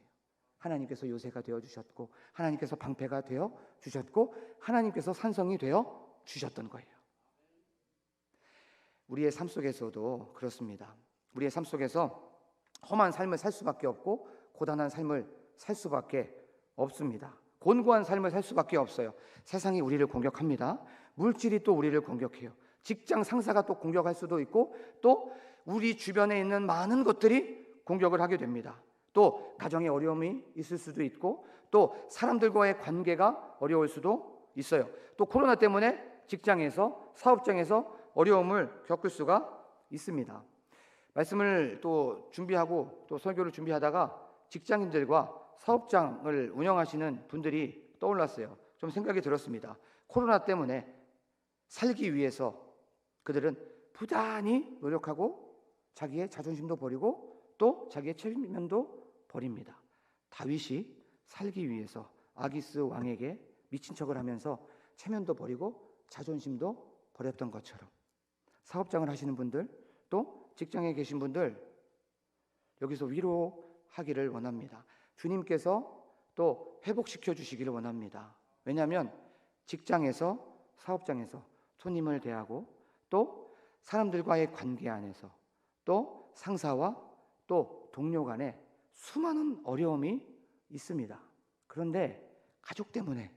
하나님께서 요새가 되어주셨고 하나님께서 방패가 되어주셨고 하나님께서 산성이 되어주셨던 거예요. 우리의 삶 속에서도 그렇습니다. 우리의 삶 속에서 험한 삶을 살 수밖에 없고 고단한 삶을 살 수밖에 없습니다. 곤고한 삶을 살 수밖에 없어요. 세상이 우리를 공격합니다. 물질이 또 우리를 공격해요. 직장 상사가 또 공격할 수도 있고 또 우리 주변에 있는 많은 것들이 공격을 하게 됩니다. 또 가정에 어려움이 있을 수도 있고 또 사람들과의 관계가 어려울 수도 있어요. 또 코로나 때문에 직장에서 사업장에서 어려움을 겪을 수가 있습니다. 말씀을 또 준비하고 또 설교를 준비하다가 직장인들과 사업장을 운영하시는 분들이 떠올랐어요. 좀 생각이 들었습니다. 코로나 때문에 살기 위해서 그들은 부단히 노력하고 자기의 자존심도 버리고 또 자기의 체면도 버립니다. 다윗이 살기 위해서 아기스 왕에게 미친 척을 하면서 체면도 버리고 자존심도 버렸던 것처럼 사업장을 하시는 분들 또 직장에 계신 분들 여기서 위로하기를 원합니다. 주님께서 또 회복시켜 주시기를 원합니다. 왜냐하면 직장에서 사업장에서 손님을 대하고 또 사람들과의 관계 안에서 또 상사와 또 동료 간에 수많은 어려움이 있습니다. 그런데 가족 때문에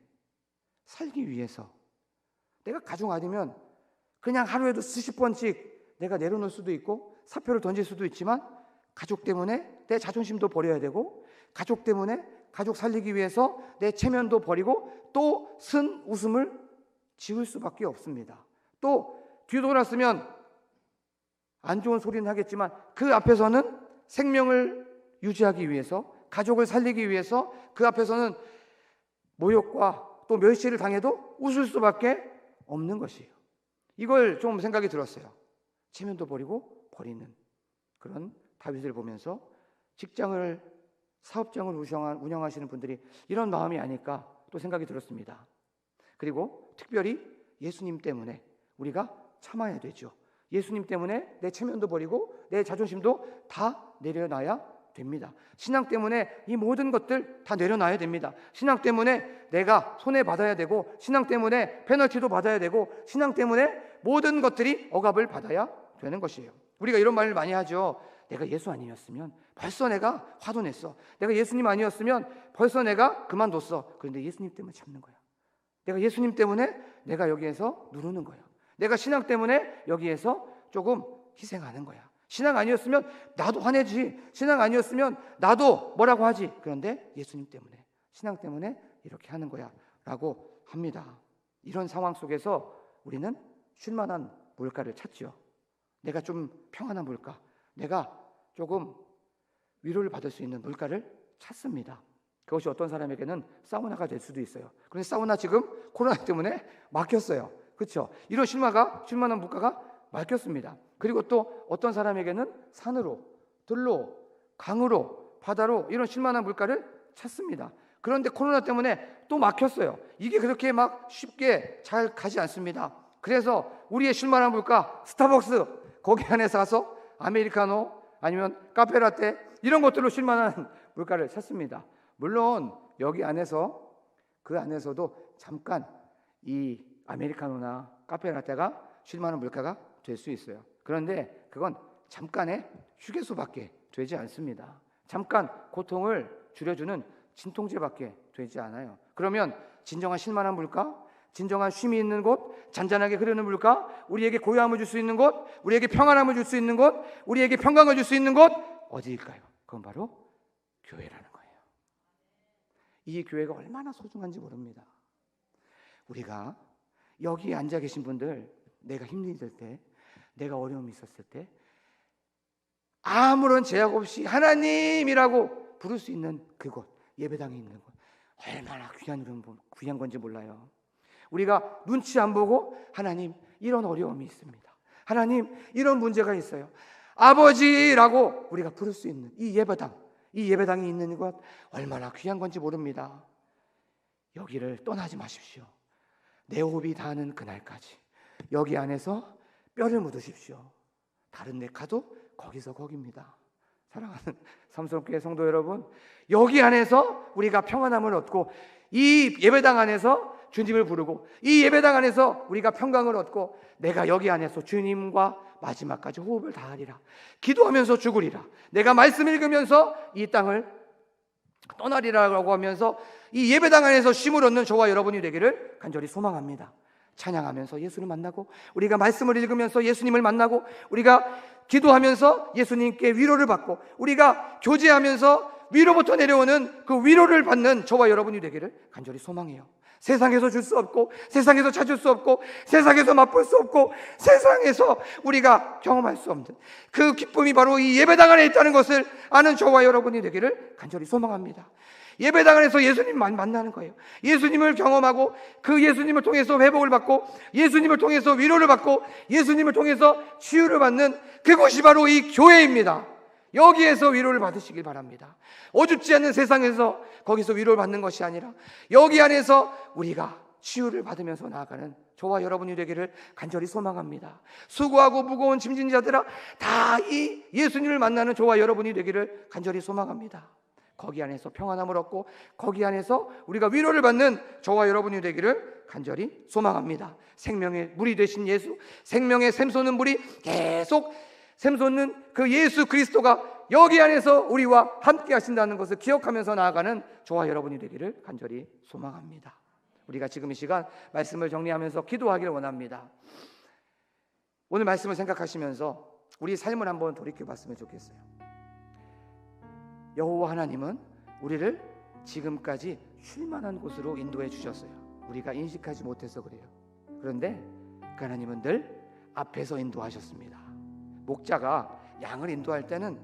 살기 위해서 내가 가족 아니면 그냥 하루에도 수십 번씩 내가 내려놓을 수도 있고 사표를 던질 수도 있지만 가족 때문에 내 자존심도 버려야 되고 가족 때문에 가족 살리기 위해서 내 체면도 버리고 또 쓴 웃음을 지을 수밖에 없습니다. 또 뒤 돌았으면 안 좋은 소리는 하겠지만 그 앞에서는 생명을 유지하기 위해서, 가족을 살리기 위해서 그 앞에서는 모욕과 또 멸시를 당해도 웃을 수밖에 없는 것이에요. 이걸 좀 생각이 들었어요. 체면도 버리고 버리는 그런 다윗을 보면서 직장을, 사업장을 운영하시는 분들이 이런 마음이 아닐까 또 생각이 들었습니다. 그리고 특별히 예수님 때문에 우리가 참아야 되죠. 예수님 때문에 내 체면도 버리고 내 자존심도 다 내려놔야 됩니다. 신앙 때문에 이 모든 것들 다 내려놔야 됩니다. 신앙 때문에 내가 손해받아야 되고, 신앙 때문에 페널티도 받아야 되고, 신앙 때문에 모든 것들이 억압을 받아야 되는 것이에요. 우리가 이런 말을 많이 하죠. 내가 예수 아니었으면 벌써 내가 화도 냈어. 내가 예수님 아니었으면 벌써 내가 그만뒀어. 그런데 예수님 때문에 참는 거야. 내가 예수님 때문에 내가 여기에서 누르는 거야. 내가 신앙 때문에 여기에서 조금 희생하는 거야. 신앙 아니었으면 나도 화내지. 신앙 아니었으면 나도 뭐라고 하지. 그런데 예수님 때문에, 신앙 때문에 이렇게 하는 거야 라고 합니다. 이런 상황 속에서 우리는 쉴만한 물가를 찾죠. 내가 좀 평안한 물가, 내가 조금 위로를 받을 수 있는 물가를 찾습니다. 그것이 어떤 사람에게는 사우나가 될 수도 있어요. 그런데 사우나 지금 코로나 때문에 막혔어요. 그렇죠? 이런 쉴만한 물가가 막혔습니다. 그리고 또 어떤 사람에게는 산으로, 들로, 강으로, 바다로 이런 쉴만한 물가를 찾습니다. 그런데 코로나 때문에 또 막혔어요. 이게 그렇게 막 쉽게 잘 가지 않습니다. 그래서 우리의 쉴만한 물가, 스타벅스 거기 안에서 가서 아메리카노 아니면 카페라떼 이런 것들로 쉴만한 물가를 찾습니다. 물론 여기 안에서 그 안에서도 잠깐 이 아메리카노나 카페라떼가 쉴만한 물가가 될 수 있어요. 그런데 그건 잠깐의 휴게소밖에 되지 않습니다. 잠깐 고통을 줄여주는 진통제밖에 되지 않아요. 그러면 진정한 쉴만한 물가, 진정한 쉼이 있는 곳, 잔잔하게 흐르는 물가, 우리에게 고요함을 줄 수 있는 곳, 우리에게 평안함을 줄 수 있는 곳, 우리에게 평강을 줄 수 있는 곳 어디일까요? 그건 바로 교회라는 거예요. 이 교회가 얼마나 소중한지 모릅니다. 우리가 여기 앉아 계신 분들, 내가 힘들 때, 내가 어려움이 있었을 때 아무런 제약 없이 하나님이라고 부를 수 있는 그곳, 예배당에 있는 곳, 얼마나 귀한 건지 몰라요. 우리가 눈치 안 보고 하나님 이런 어려움이 있습니다, 하나님 이런 문제가 있어요, 아버지라고 우리가 부를 수 있는 이 예배당이 있는 곳 얼마나 귀한 건지 모릅니다. 여기를 떠나지 마십시오. 내 호흡이 닿는 그날까지 여기 안에서 뼈를 묻으십시오. 다른 데 가도 거기서 거기입니다. 사랑하는 삼성교회 성도 여러분, 여기 안에서 우리가 평안함을 얻고, 이 예배당 안에서 주님을 부르고, 이 예배당 안에서 우리가 평강을 얻고, 내가 여기 안에서 주님과 마지막까지 호흡을 다하리라, 기도하면서 죽으리라, 내가 말씀 읽으면서 이 땅을 떠나리라고 하면서 이 예배당 안에서 쉼을 얻는 저와 여러분이 되기를 간절히 소망합니다. 찬양하면서 예수를 만나고, 우리가 말씀을 읽으면서 예수님을 만나고, 우리가 기도하면서 예수님께 위로를 받고, 우리가 교제하면서 위로부터 내려오는 그 위로를 받는 저와 여러분이 되기를 간절히 소망해요. 세상에서 줄 수 없고, 세상에서 찾을 수 없고, 세상에서 맛볼 수 없고, 세상에서 우리가 경험할 수 없는 그 기쁨이 바로 이 예배당 안에 있다는 것을 아는 저와 여러분이 되기를 간절히 소망합니다. 예배당 안에서 예수님 만나는 거예요. 예수님을 경험하고, 그 예수님을 통해서 회복을 받고, 예수님을 통해서 위로를 받고, 예수님을 통해서 치유를 받는 그곳이 바로 이 교회입니다. 여기에서 위로를 받으시길 바랍니다. 어둡지 않는 세상에서 거기서 위로를 받는 것이 아니라 여기 안에서 우리가 치유를 받으면서 나아가는 저와 여러분이 되기를 간절히 소망합니다. 수고하고 무거운 짐진 자들아, 다 이 예수님을 만나는 저와 여러분이 되기를 간절히 소망합니다. 거기 안에서 평안함을 얻고, 거기 안에서 우리가 위로를 받는 저와 여러분이 되기를 간절히 소망합니다. 생명의 물이 되신 예수, 생명의 샘솟는 물이 계속 샘솟는 그 예수 그리스도가 여기 안에서 우리와 함께 하신다는 것을 기억하면서 나아가는 저와 여러분이 되기를 간절히 소망합니다. 우리가 지금 이 시간 말씀을 정리하면서 기도하기를 원합니다. 오늘 말씀을 생각하시면서 우리 삶을 한번 돌이켜 봤으면 좋겠어요. 여호와 하나님은 우리를 지금까지 쉴만한 곳으로 인도해 주셨어요. 우리가 인식하지 못해서 그래요. 그런데 그 하나님은 늘 앞에서 인도하셨습니다. 목자가 양을 인도할 때는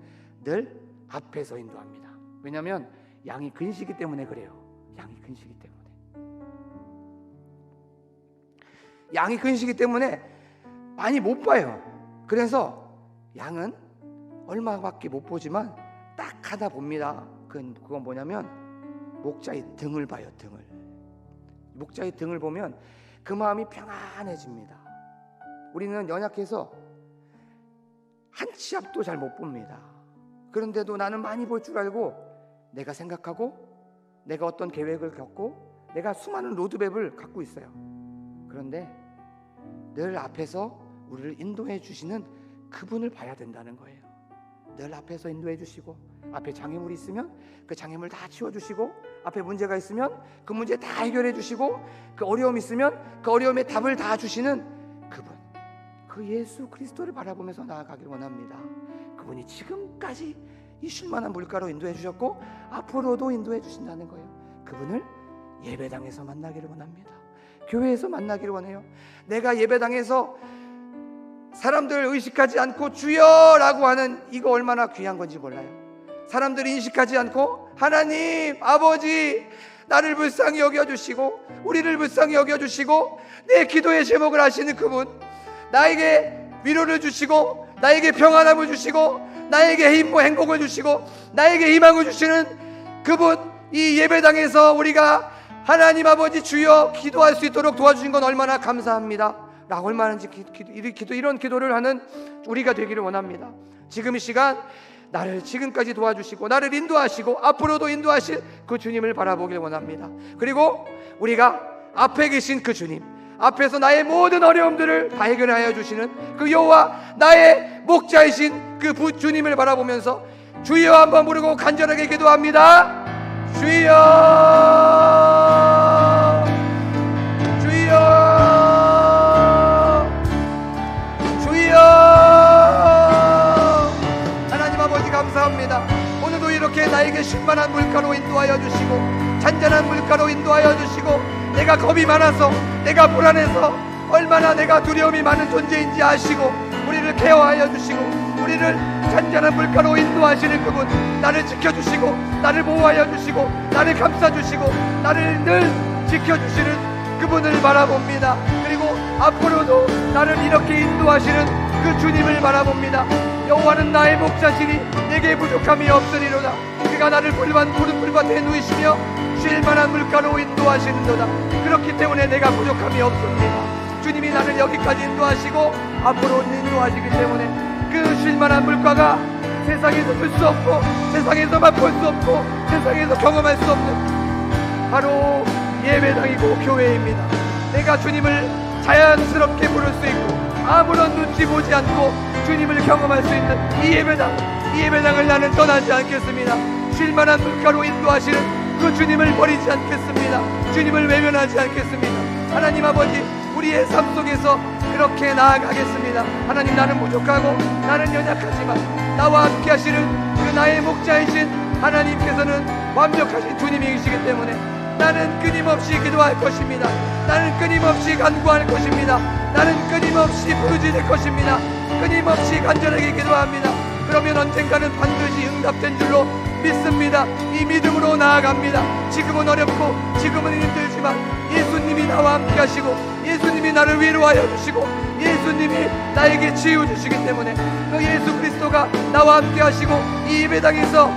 늘 앞에서 인도합니다. 왜냐하면 양이 근시기 때문에 그래요. 양이 근시기 때문에. 양이 근시기 때문에 많이 못 봐요. 그래서 양은 얼마밖에 못 보지만 딱 하나 봅니다. 그건 뭐냐면 목자의 등을 봐요. 등을. 목자의 등을 보면 그 마음이 평안해집니다. 우리는 연약해서 한 치 앞도 잘 못 봅니다. 그런데도 나는 많이 볼 줄 알고 내가 생각하고 내가 어떤 계획을 갖고 내가 수많은 로드맵을 갖고 있어요. 그런데 늘 앞에서 우리를 인도해 주시는 그분을 봐야 된다는 거예요. 늘 앞에서 인도해 주시고 앞에 장애물이 있으면 그 장애물 다 치워주시고 앞에 문제가 있으면 그 문제 다 해결해 주시고 그 어려움이 있으면 그 어려움에 답을 다 주시는 그분, 그 예수 그리스도를 바라보면서 나아가길 원합니다. 그분이 지금까지 이 쉴만한 물가로 인도해 주셨고 앞으로도 인도해 주신다는 거예요. 그분을 예배당에서 만나기를 원합니다. 교회에서 만나기를 원해요. 내가 예배당에서 사람들 의식하지 않고 주여라고 하는 이거 얼마나 귀한 건지 몰라요. 사람들이 인식하지 않고 하나님 아버지 나를 불쌍히 여겨주시고 우리를 불쌍히 여겨주시고 내 기도의 제목을 아시는 그분, 나에게 위로를 주시고 나에게 평안함을 주시고 나에게 행복을 주시고 나에게 희망을 주시는 그분, 이 예배당에서 우리가 하나님 아버지 주여 기도할 수 있도록 도와주신 건 얼마나 감사합니다 라고 얼마나인지 이런 기도를 하는 우리가 되기를 원합니다. 지금 이 시간 나를 지금까지 도와주시고 나를 인도하시고 앞으로도 인도하실 그 주님을 바라보길 원합니다. 그리고 우리가 앞에 계신 그 주님, 앞에서 나의 모든 어려움들을 다 해결하여 주시는 그 여호와 나의 목자이신 그 주님을 바라보면서 주여 한번 부르고 간절하게 기도합니다. 주여 주여 주여. 하나님 아버지 감사합니다. 오늘도 이렇게 나에게 쉴만한 물가로 인도하여 주시고 잔잔한 물가로 인도하여 주시고 내가 겁이 많아서 내가 불안해서 얼마나 내가 두려움이 많은 존재인지 아시고 우리를 케어하여 주시고 우리를 잔잔한 물가로 인도하시는 그분, 나를 지켜주시고 나를 보호하여 주시고 나를 감싸주시고 나를 늘 지켜주시는 그분을 바라봅니다. 그리고 앞으로도 나를 이렇게 인도하시는 그 주님을 바라봅니다. 여호와는 나의 목자시니 내게 부족함이 없으리로다. 그가 나를 푸른 풀밭에 누이시며 쉴만한 물가로 인도하시는도다. 그렇기 때문에 내가 부족함이 없습니다. 주님이 나를 여기까지 인도하시고 앞으로 인도하시기 때문에 그 쉴만한 물가가 세상에서 볼 수 없고 세상에서 맛볼 수 없고 세상에서 경험할 수 없는 바로 예배당이고 교회입니다. 내가 주님을 자연스럽게 부를 수 있고 아무런 눈치 보지 않고 주님을 경험할 수 있는 이 예배당을 나는 떠나지 않겠습니다. 쉴만한 물가로 인도하시는 그 주님을 버리지 않겠습니다. 주님을 외면하지 않겠습니다. 하나님 아버지, 우리의 삶 속에서 그렇게 나아가겠습니다. 하나님, 나는 부족하고 나는 연약하지만 나와 함께 하시는 그 나의 목자이신 하나님께서는 완벽하신 주님이시기 때문에 나는 끊임없이 기도할 것입니다. 나는 끊임없이 간구할 것입니다. 나는 끊임없이 부르짖을 것입니다. 끊임없이 간절하게 기도합니다. 그러면 언젠가는 반드시 응답된 줄로 믿습니다. 이 믿음으로 나아갑니다. 지금은 어렵고 지금은 힘들지만 예수님이 나와 함께 하시고 예수님이 나를 위로하여 주시고 예수님이 나에게 치유 주시기 때문에 그 예수 그리스도가 나와 함께 하시고 이 예배당에서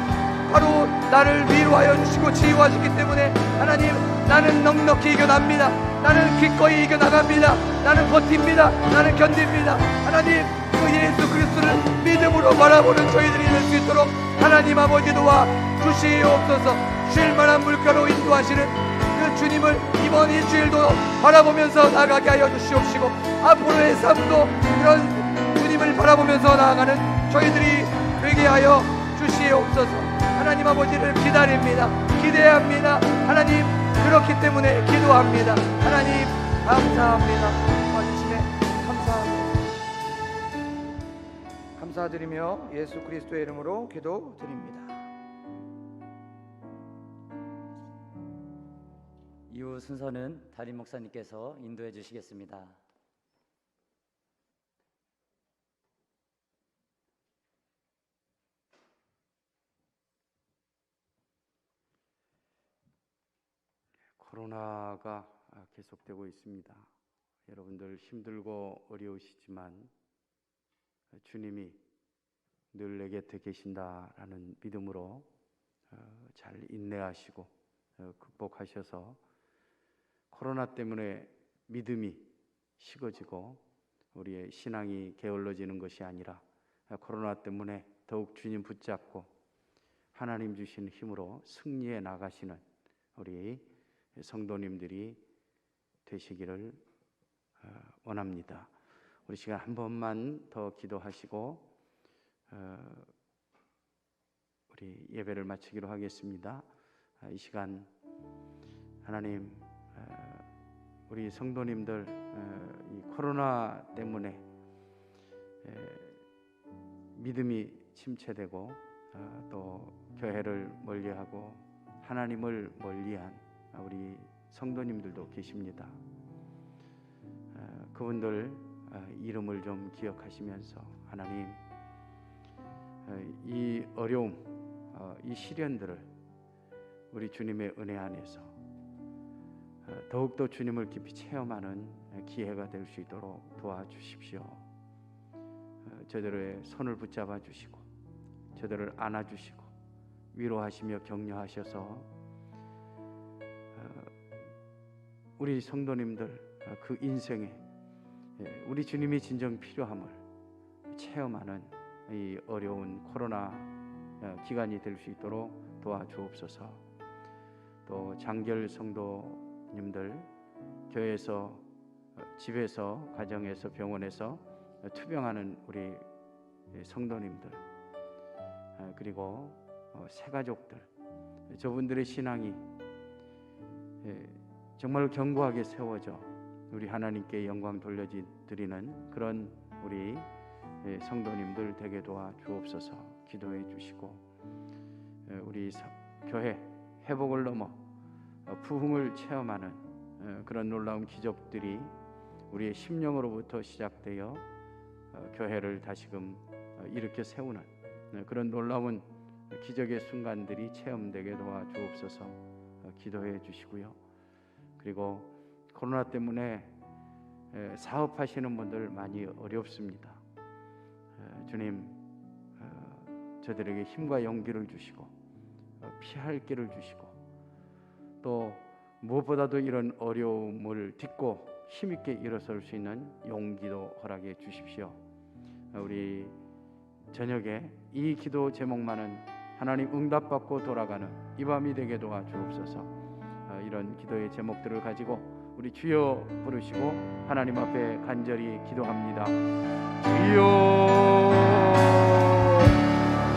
바로 나를 위로하여 주시고 치유하시기 때문에 하나님, 나는 넉넉히 이겨납니다. 나는 기꺼이 이겨나갑니다. 나는 버팁니다. 나는 견딥니다. 하나님, 그 예수 그리스도를 믿음으로 바라보는 저희들이 될 수 있도록 하나님 아버지 도와 주시옵소서. 쉴만한 물가로 인도하시는 그 주님을 이번 일주일도 바라보면서 나가게 하여 주시옵시고 앞으로의 삶도 그런 주님을 바라보면서 나아가는 저희들이 되게 하여 주시옵소서. 하나님 아버지를 기다립니다. 기대합니다. 하나님, 그렇기 때문에 기도합니다. 하나님 감사합니다. 와주심에 감사합니다. 감사드리며 예수 그리스도의 이름으로 기도드립니다. 이후 순서는 담임 목사님께서 인도해 주시겠습니다. 코로나가 계속되고 있습니다. 여러분들 힘들고 어려우시지만 주님이 늘 내 곁에 계신다라는 믿음으로 잘 인내하시고 극복하셔서 코로나 때문에 믿음이 식어지고 우리의 신앙이 게을러지는 것이 아니라 코로나 때문에 더욱 주님 붙잡고 하나님 주신 힘으로 승리해 나가시는 우리 성도님들이 되시기를 원합니다. 우리 시간 한 번만 더 기도하시고 우리 예배를 마치기로 하겠습니다. 이 시간 하나님, 우리 성도님들 이 코로나 때문에 믿음이 침체되고 또 교회를 멀리하고 하나님을 멀리한 우리 성도님들도 계십니다. 그분들 이름을 좀 기억하시면서 하나님, 이 어려움, 이 시련들을 우리 주님의 은혜 안에서 더욱더 주님을 깊이 체험하는 기회가 될 수 있도록 도와주십시오. 저들의 손을 붙잡아 주시고 저들을 안아주시고 위로하시며 격려하셔서 우리 성도님들 그 인생에 우리 주님이 진정 필요함을 체험하는 이 어려운 코로나 기간이 될 수 있도록 도와주옵소서. 또 장결 성도님들 교회에서, 집에서, 가정에서, 병원에서 투병하는 우리 성도님들, 그리고 새가족들, 저분들의 신앙이 정말 견고하게 세워져 우리 하나님께 영광 돌려드리는 그런 우리 성도님들 되게 도와주옵소서. 기도해 주시고 우리 교회 회복을 넘어 부흥을 체험하는 그런 놀라운 기적들이 우리의 심령으로부터 시작되어 교회를 다시금 일으켜 세우는 그런 놀라운 기적의 순간들이 체험되게 도와주옵소서. 기도해 주시고요. 그리고 코로나 때문에 사업하시는 분들 많이 어렵습니다. 주님, 저들에게 힘과 용기를 주시고 피할 길을 주시고 또 무엇보다도 이런 어려움을 딛고 힘있게 일어설 수 있는 용기도 허락해 주십시오. 우리 저녁에 이 기도 제목만은 하나님 응답받고 돌아가는 이 밤이 되게 도와주옵소서. 이런 기도의 제목들을 가지고 우리 주여 부르시고 하나님 앞에 간절히 기도합니다. 주여,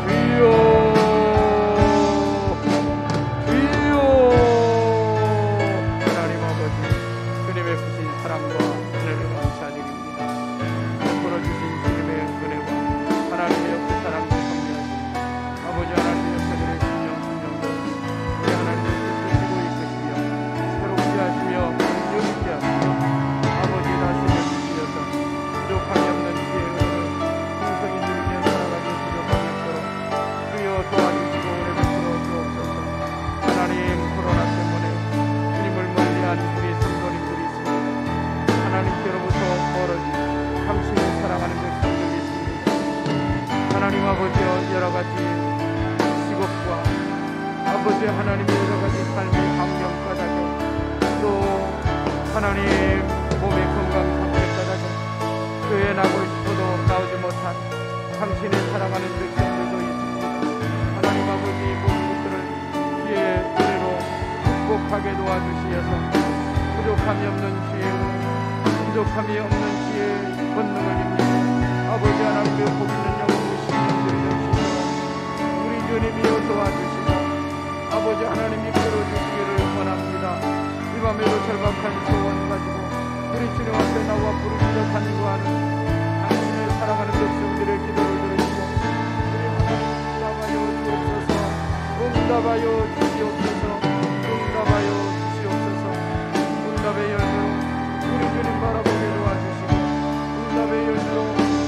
주여, 주여. 하나님 아버지, 주님의 크신 사랑과 은혜를 감사드립니다. 베풀어 주신 주님의 은혜와 하나님의 그 사랑과 성령, 아버지 하나님의 저들의 심령들 우리 하나님께서 주시고 있으시며 새롭게 하시며 능력있게 하시며 아버지 다시며 주시려서 부족함이 없는 지혜의 은혜를 풍성히 누리며 살아가기 부족함이 없도록 주여 도와주시고 은혜 베풀어 주옵소서. 하나님, 코로나 때문에 주님을 멀리한 우리 성도님들이 있습니다. 하나님께로부터 멀어진 당신을 사랑하는 백성들이 있습니다. 하나님 아버지여, 여러가지 직업과 아버지 하나님의 여러가지 삶의 환경 까닭에 또 하나님 몸의 건강 상태 까닭에 교회에 나오고 싶어도 나오지 못한 당신의 사랑하는 백성들도 있습니다. 하나님 아버지 모든 것들을 주의 은혜로 극복하게 도와주시어서 부족함이 없는 주의 은혜, 부족함이 없는 주의 권능을 입는 아버지 하나님의 복 있는 영혼의 심령들이 되시기를 우리 주님이여 도와주시고 아버지 하나님이 끌어주시기를 원합니다. 이 밤에도 절박한 소원 가지고 우리 주님 앞에 나와 부르짖어 간구하는 당신의 사랑하는 백성들의 기도를 들으시고 우리 하나님 응답하여 주시옵소서. 응답하여 주시옵소서. 응답의 열매로 우리 주님 바라보게 도와주시고 응답의 열매로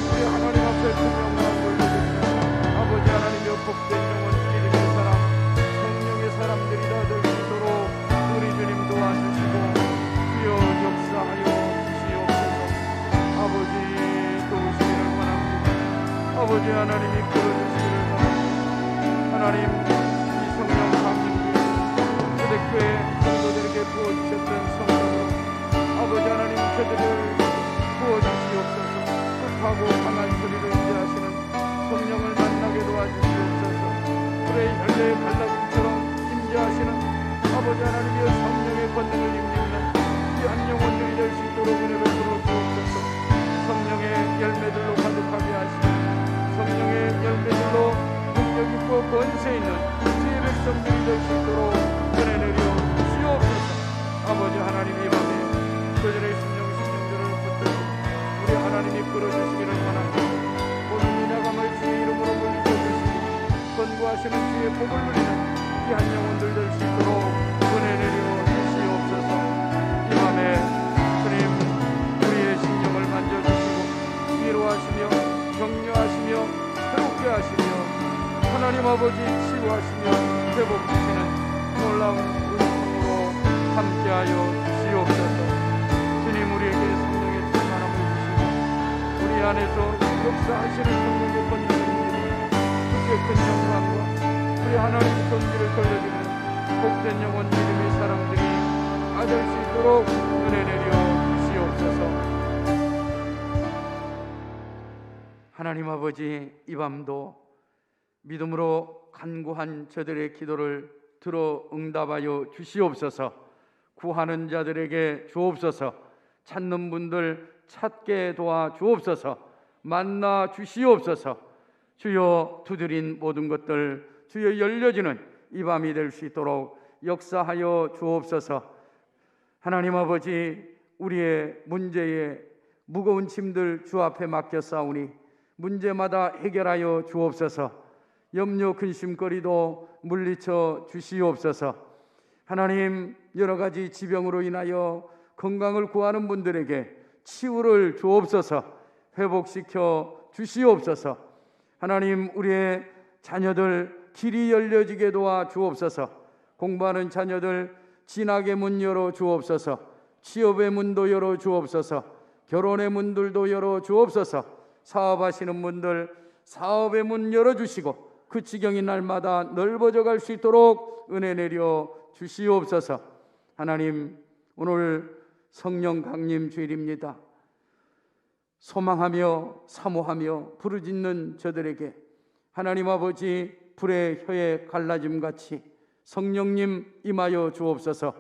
우리 하나님 앞에 분명한 돌려드리며 아버지 하나님의 복된 영혼 믿음의 사람 성령의 사람들이 다 될 수 있도록 우리 주님 도와주시옵소서. 하나님이 끌어주시기를 바랍니다. 하나님, 이 성령 강림기 초대교회 성도들에게 부어주셨던 성령으로 아버지 하나님 저들을 부어주시옵소서. 급하고 강한 소리를 인도하시는 성령을 만나게 도와주시옵소서. 불의 혈레의 갈라짐처럼 인도하시는 아버지 하나님의 성령의 권능을 힘입는 귀한 영혼들이 될 수 있도록 은혜를 부어주옵소서. 성령의 열매들로 가득하게 하시고 성령의 열매들로 능력 있고 권세 있는 주의 백성들이 될 수 있도록 은혜 내려 주시옵소서. 아버지 하나님, 이 밤에 그들의 심령들을 붙들고 우리 하나님이 끌어주시기를 원합니다. 모든 인야감을 주의 이름으로 물리쳐주시고 권고하시는 주의 복을 누리는 귀한 영혼들 될 수 있도록 은혜 내려 주시옵소서. 이 밤에 주님, 우리의 심령을 만져주시고 위로하시며 격려하시며 새롭게 하시며 하나님 아버지 치유하시며 회복주시는 놀라운 은총으로 함께하여 주시옵소서. 주님, 우리에게 성령의 충만함을 주시고 우리 안에서 역사하시는 성령의 권능입니다. 주께 큰 영광과 우리 하나님 존귀를 돌려드리는 복된 영혼 믿음의 사람들이 아될 수 있도록 은혜 내려 주시옵소서. 하나님 아버지, 이 밤도 믿음으로 간구한 저들의 기도를 들어 응답하여 주시옵소서. 구하는 자들에게 주옵소서. 찾는 분들 찾게 도와 주옵소서. 만나 주시옵소서. 주여, 두드린 모든 것들 주여 열려지는 이 밤이 될 수 있도록 역사하여 주옵소서. 하나님 아버지, 우리의 문제에 무거운 짐들 주 앞에 맡겼사오니 문제마다 해결하여 주옵소서. 염려 근심거리도 물리쳐 주시옵소서. 하나님, 여러 가지 지병으로 인하여 건강을 구하는 분들에게 치유를 주옵소서. 회복시켜 주시옵소서. 하나님, 우리의 자녀들 길이 열려지게 도와 주옵소서. 공부하는 자녀들 진학의 문 열어 주옵소서. 취업의 문도 열어 주옵소서. 결혼의 문들도 열어 주옵소서. 사업하시는 분들 사업의 문 열어주시고 그 지경이 날마다 넓어져 갈 수 있도록 은혜 내려 주시옵소서. 하나님, 오늘 성령 강림 주일입니다. 소망하며 사모하며 부르짖는 저들에게 하나님 아버지, 불의 혀에 갈라짐같이 성령님 임하여 주옵소서.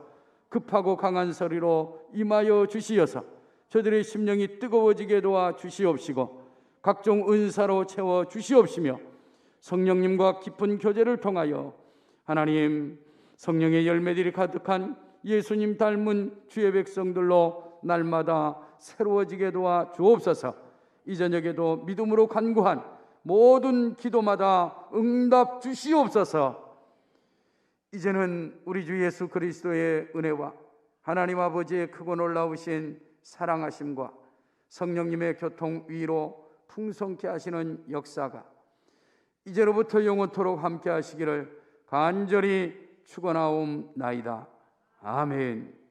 급하고 강한 소리로 임하여 주시어서 저들의 심령이 뜨거워지게 도와 주시옵시고 각종 은사로 채워 주시옵시며 성령님과 깊은 교제를 통하여 하나님, 성령의 열매들이 가득한 예수님 닮은 주의 백성들로 날마다 새로워지게 도와 주옵소서. 이 저녁에도 믿음으로 간구한 모든 기도마다 응답 주시옵소서. 이제는 우리 주 예수 그리스도의 은혜와 하나님 아버지의 크고 놀라우신 사랑하심과 성령님의 교통 위로 풍성케 하시는 역사가 이제로부터 영원토록 함께 하시기를 간절히 축원하옵나이다. 아멘.